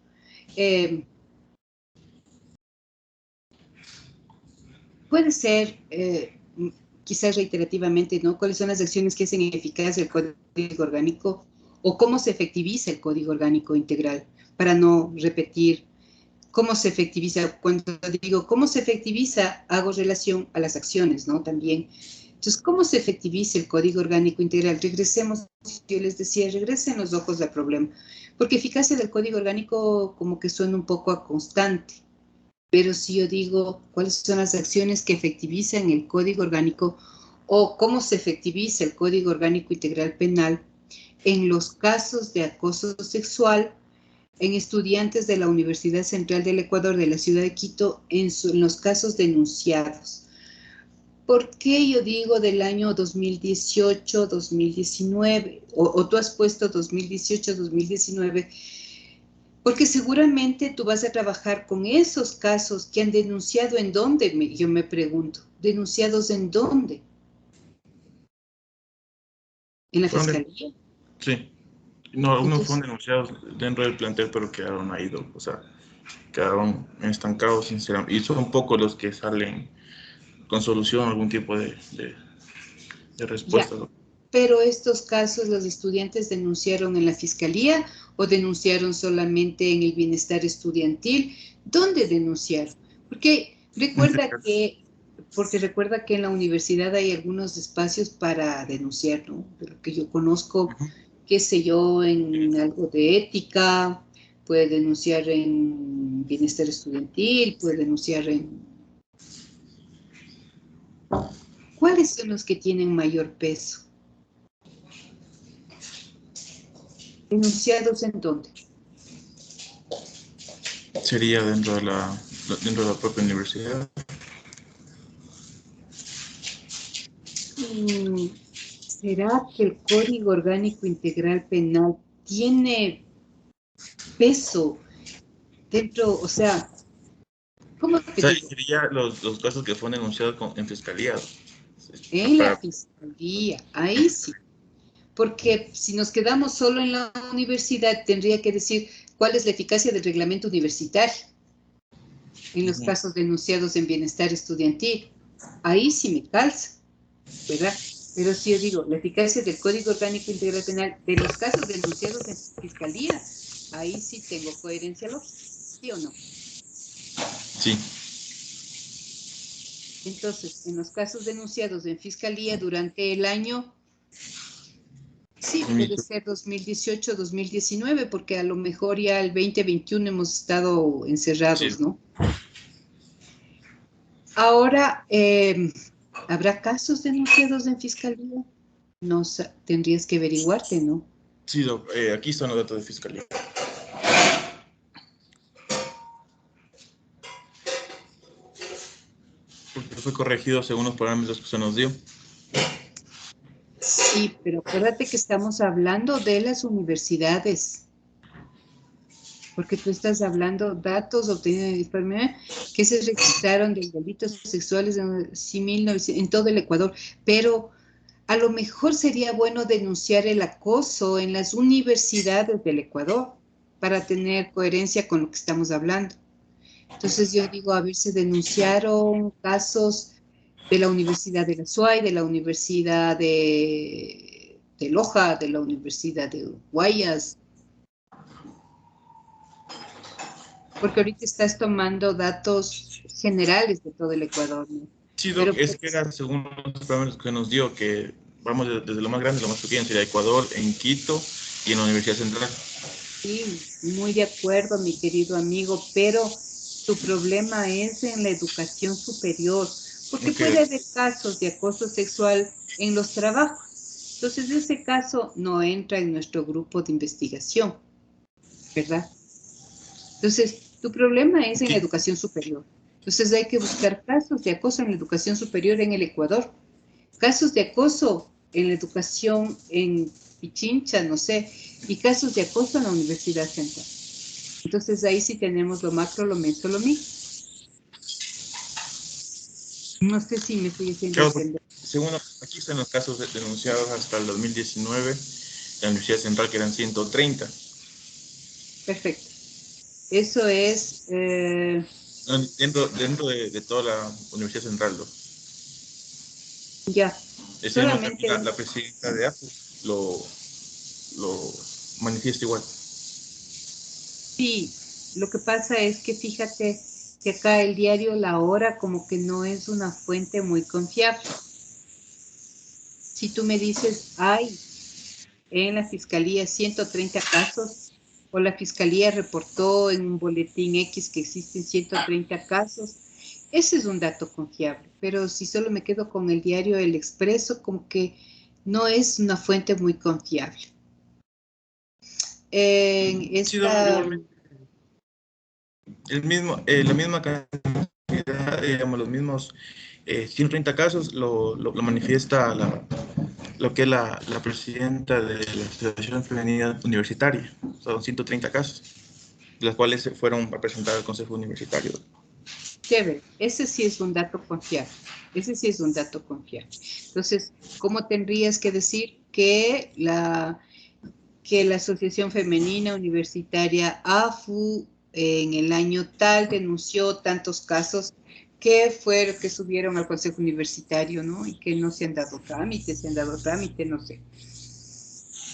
Puede ser, quizás reiterativamente, ¿no? ¿Cuáles son las acciones que hacen eficaz el código orgánico o cómo se efectiviza el código orgánico integral? Para no repetir, ¿cómo se efectiviza? Cuando digo cómo se efectiviza, hago relación a las acciones, ¿no? También. Entonces, ¿cómo se efectiviza el código orgánico integral? Regresemos, yo les decía, regresen los ojos del problema. Porque eficacia del código orgánico como que suena un poco a constante. Pero si yo digo cuáles son las acciones que efectivizan el código orgánico o cómo se efectiviza el código orgánico integral penal en los casos de acoso sexual en estudiantes de la Universidad Central del Ecuador de la ciudad de Quito en los casos denunciados. ¿Por qué yo digo del año 2018, 2019? O tú has puesto 2018, 2019, porque seguramente tú vas a trabajar con esos casos que han denunciado en dónde, yo me pregunto, ¿denunciados en dónde? ¿En la fiscalía? Sí. No, algunos Entonces, fueron denunciados dentro del plantel, pero quedaron ahí, o sea, quedaron estancados, sinceramente. Y son pocos los que salen con solución, algún tipo de respuesta. ya. Pero estos casos, ¿los estudiantes denunciaron en la fiscalía o denunciaron solamente en el bienestar estudiantil? ¿Dónde denunciaron? Porque recuerda que en la universidad hay algunos espacios para denunciar, ¿no? De lo que yo conozco, qué sé yo, en algo de ética, puede denunciar en bienestar estudiantil, puede denunciar en... ¿Cuáles son los que tienen mayor peso? ¿Denunciados en dónde? Sería dentro de la propia universidad. ¿Será que el Código Orgánico Integral Penal tiene peso dentro, o sea, ¿cómo te digo? Sería los casos que fueron denunciados en fiscalía. En la fiscalía, ahí sí. Porque si nos quedamos solo en la universidad, tendría que decir cuál es la eficacia del reglamento universitario en los casos denunciados en bienestar estudiantil. Ahí sí me calza, ¿verdad? Pero si yo digo, la eficacia del Código Orgánico Integral Penal de los casos denunciados en fiscalía, ahí sí tengo coherencia lógica, ¿sí o no? Sí. Entonces, en los casos denunciados en fiscalía durante el año, sí, puede ser 2018, 2019, porque a lo mejor ya el 2021 hemos estado encerrados, ¿no? Ahora, ¿habrá casos denunciados en fiscalía? No, tendrías que averiguarte, ¿no? Sí, aquí están los datos de fiscalía. Porque fue corregido según los parámetros que se nos dio. Sí, pero acuérdate que estamos hablando de las universidades. Porque tú estás hablando datos obtenidos que se registraron de delitos sexuales en todo el Ecuador. Pero a lo mejor sería bueno denunciar el acoso en las universidades del Ecuador para tener coherencia con lo que estamos hablando. Entonces yo digo, a ver, se denunciaron casos de la Universidad de la SUAY, de la Universidad de Loja, de la Universidad de Guayas, porque ahorita estás tomando datos generales de todo el Ecuador, ¿no? Sí, Doc, pero es que era según los parámetros que nos dio, que vamos desde lo más grande a lo más pequeño, sería Ecuador, en Quito y en la Universidad Central. Sí, muy de acuerdo, mi querido amigo, pero tu problema es en la educación superior, porque puede haber casos de acoso sexual en los trabajos. Entonces, ese caso no entra en nuestro grupo de investigación, ¿verdad? Entonces, tu problema es en la educación superior. Entonces, hay que buscar casos de acoso en la educación superior en el Ecuador, casos de acoso en la educación en Pichincha, no sé, y casos de acoso en la Universidad Central. Entonces ahí sí tenemos lo macro, lo meso, lo micro. No sé si me estoy haciendo Claro, entender. según aquí están los casos denunciados hasta el 2019, la Universidad Central, que eran 130. Perfecto. Eso es... Dentro de toda la Universidad Central, ¿no? ya. Ese mismo también Solamente... la presidenta de APU lo manifiesta igual. Sí, lo que pasa es que fíjate que acá el diario La Hora como que no es una fuente muy confiable. Si tú me dices, hay en la fiscalía 130 casos, o la fiscalía reportó en un boletín X que existen 130 casos, ese es un dato confiable. Pero si solo me quedo con el diario El Expreso, como que no es una fuente muy confiable. En Sí, esta... igualmente. La misma cantidad, digamos, los mismos 130 casos lo manifiesta lo que es la presidenta de la Asociación Femenina Universitaria. Son 130 casos, de los cuales se fueron a presentar al Consejo Universitario. Chévere, ese sí es un dato confiable. Ese sí es un dato confiable. Entonces, ¿cómo tendrías que decir que la Asociación Femenina Universitaria AFU en el año tal denunció tantos casos que fueron, que subieron al Consejo Universitario, ¿no? Y que no se han dado trámite, no sé.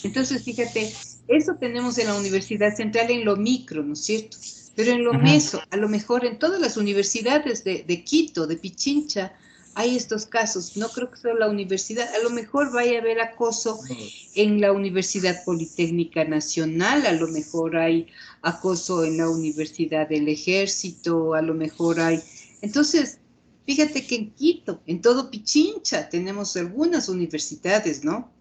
Entonces, fíjate, eso tenemos en la Universidad Central en lo micro, ¿no es cierto? Pero en lo meso, a lo mejor en todas las universidades de Quito, de Pichincha, hay estos casos. No creo que solo la universidad, a lo mejor vaya a haber acoso en la Universidad Politécnica Nacional, a lo mejor hay acoso en la Universidad del Ejército, a lo mejor hay... Entonces, fíjate que en Quito, en todo Pichincha, tenemos algunas universidades, ¿no?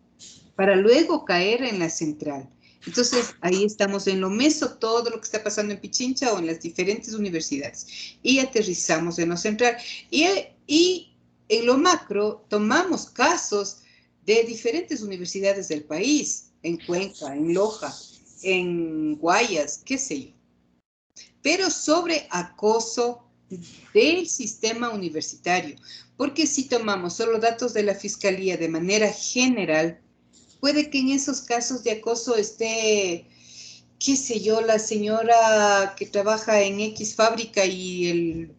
Para luego caer en la central. Entonces, ahí estamos en lo meso, todo lo que está pasando en Pichincha o en las diferentes universidades. Y aterrizamos en lo central. Y en lo macro, tomamos casos de diferentes universidades del país, en Cuenca, en Loja, en Guayas, qué sé yo. Pero sobre acoso del sistema universitario. Porque si tomamos solo datos de la Fiscalía de manera general, puede que en esos casos de acoso esté, qué sé yo, la señora que trabaja en X fábrica y el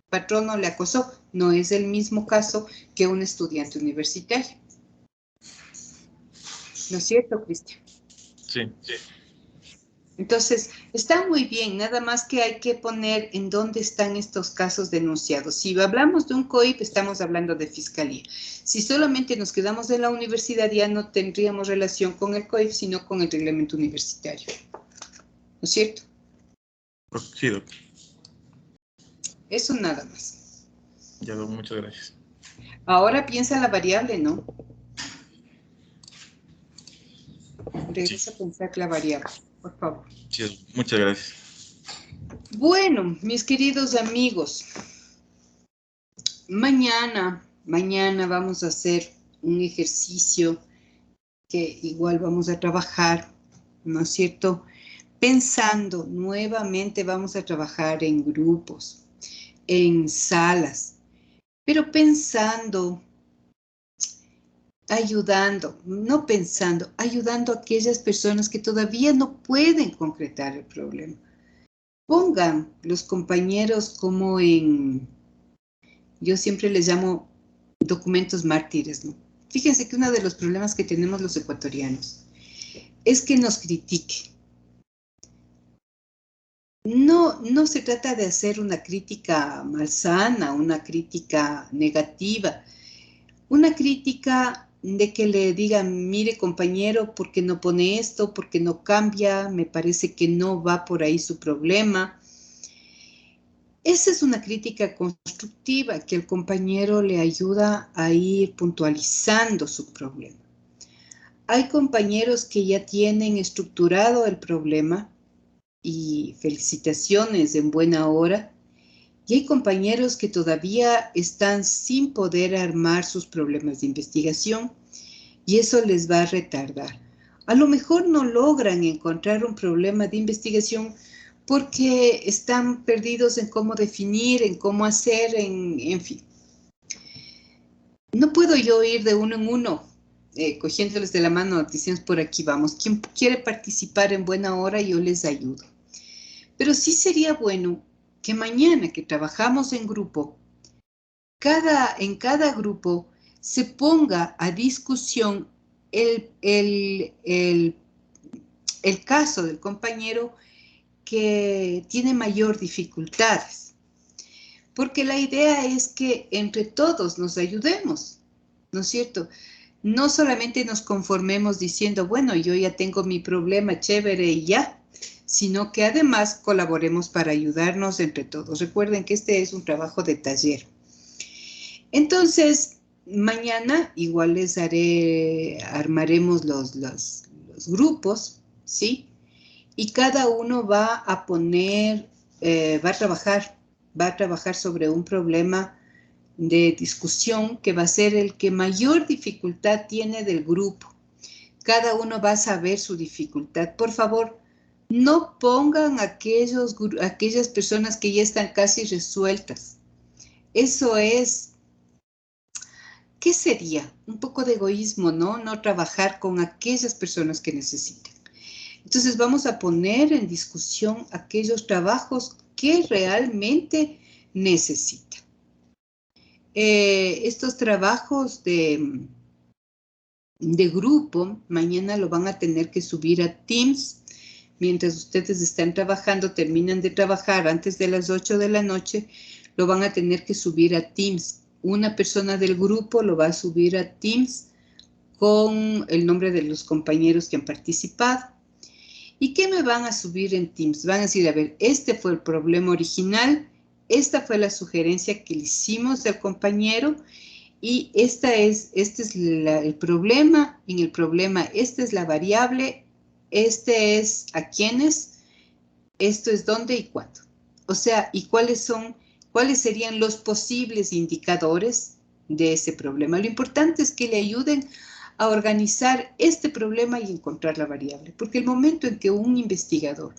patrono le acosó. No es el mismo caso que un estudiante universitario. ¿No es cierto, Cristian? Sí, sí. Entonces, está muy bien, nada más que hay que poner en dónde están estos casos denunciados. Si hablamos de un COIP, estamos hablando de fiscalía. Si solamente nos quedamos en la universidad, ya no tendríamos relación con el COIP, sino con el reglamento universitario. ¿No es cierto? Sí, doctor. Eso nada más. Ya, doctor, muchas gracias. Ahora piensa la variable, ¿no? Regresa a pensar la variable, por favor. Sí, muchas gracias. Bueno, mis queridos amigos, mañana vamos a hacer un ejercicio que igual vamos a trabajar, ¿no es cierto? Pensando, nuevamente vamos a trabajar en grupos, en salas, pero pensando, ayudando, no pensando, ayudando a aquellas personas que todavía no pueden concretar el problema. Pongan los compañeros como en, yo siempre les llamo documentos mártires, ¿no? Fíjense que uno de los problemas que tenemos los ecuatorianos es que nos critiquen. No se trata de hacer una crítica malsana, una crítica negativa, una crítica de que le digan, mire compañero, ¿por qué no pone esto? ¿Por qué no cambia? Me parece que no va por ahí su problema. Esa es una crítica constructiva que el compañero le ayuda a ir puntualizando su problema. Hay compañeros que ya tienen estructurado el problema y felicitaciones en buena hora. Y hay compañeros que todavía están sin poder armar sus problemas de investigación y eso les va a retardar. A lo mejor no logran encontrar un problema de investigación porque están perdidos en cómo definir, en cómo hacer, en fin. no puedo yo ir de uno en uno, cogiéndoles de la mano, diciendo por aquí vamos. Quien quiere participar en buena hora, yo les ayudo. Pero sí sería bueno que mañana que trabajamos en grupo, en cada grupo se ponga a discusión el caso del compañero que tiene mayor dificultades. Porque la idea es que entre todos nos ayudemos, ¿no es cierto? No solamente nos conformemos diciendo, bueno, yo ya tengo mi problema, chévere y ya, sino que además colaboremos para ayudarnos entre todos. Recuerden que este es un trabajo de taller. Entonces, mañana igual les armaremos los grupos, ¿sí? Y cada uno va a poner, va a trabajar sobre un problema de discusión que va a ser el que mayor dificultad tiene del grupo. Cada uno va a saber su dificultad. Por favor, no pongan aquellas personas que ya están casi resueltas. Eso es, ¿qué sería? Un poco de egoísmo, ¿no? No trabajar con aquellas personas que necesitan. Entonces vamos a poner en discusión aquellos trabajos que realmente necesitan. Estos trabajos de grupo, mañana lo van a tener que subir a Teams. Mientras ustedes están trabajando, terminan de trabajar antes de las 8 de la noche, lo van a tener que subir a Teams. Una persona del grupo lo va a subir a Teams con el nombre de los compañeros que han participado. ¿Y qué me van a subir en Teams? Van a decir, a ver, este fue el problema original, esta fue la sugerencia que le hicimos al compañero y este es el problema. En el problema, esta es la variable, este es a quiénes, esto es dónde y cuándo. O sea, y cuáles serían los posibles indicadores de ese problema. Lo importante es que le ayuden a organizar este problema y encontrar la variable, porque el momento en que un investigador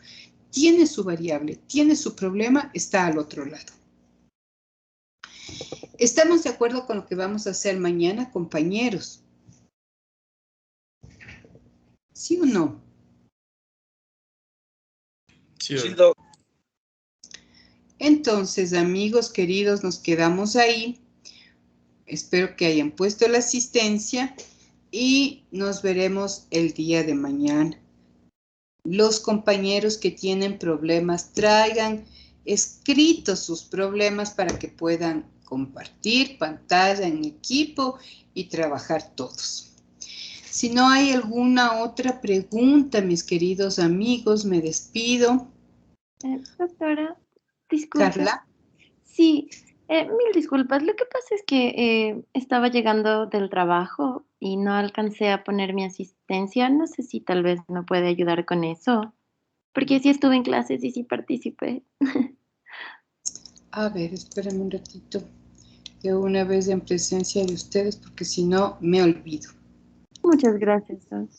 tiene su variable, tiene su problema, está al otro lado. ¿Estamos de acuerdo con lo que vamos a hacer mañana, compañeros? ¿Sí o no? Sí, Entonces, amigos queridos, nos quedamos ahí. Espero que hayan puesto la asistencia y nos veremos el día de mañana. Los compañeros que tienen problemas, traigan escritos sus problemas para que puedan compartir pantalla en equipo y trabajar todos. Si no hay alguna otra pregunta, mis queridos amigos, me despido. Doctora, disculpe. Carla. Sí, mil disculpas. Lo que pasa es que estaba llegando del trabajo y no alcancé a poner mi asistencia. No sé si tal vez me puede ayudar con eso, porque sí estuve en clases y sí participé. A ver, espérenme un ratito. De una vez en presencia de ustedes, porque si no, me olvido. Muchas gracias, Doc.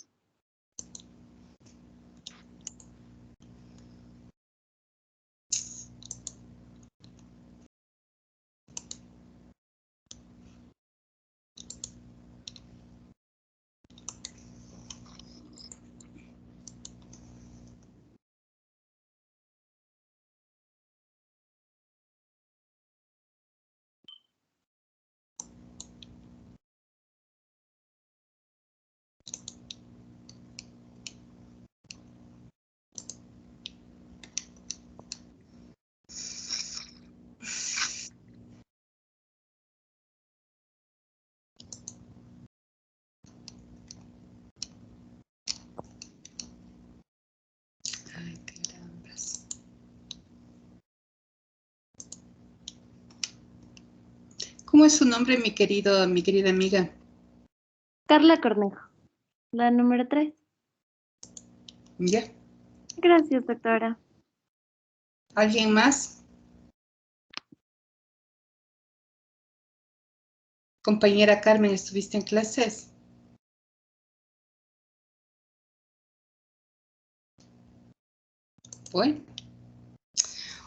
Ay, carambas. ¿Cómo es su nombre, mi querida amiga? Carla Cornejo, la número 3. ¿Ya? Gracias, doctora. ¿Alguien más? Compañera Carmen, ¿estuviste en clases? Bueno.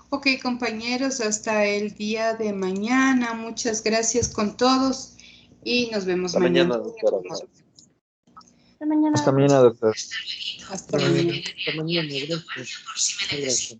Ok, compañeros, hasta el día de mañana. Muchas gracias con todos y nos vemos Hasta mañana, mañana. doctora. Hasta mañana. Hasta mañana, doctor. Hasta mañana. Hasta mañana, gracias. Gracias.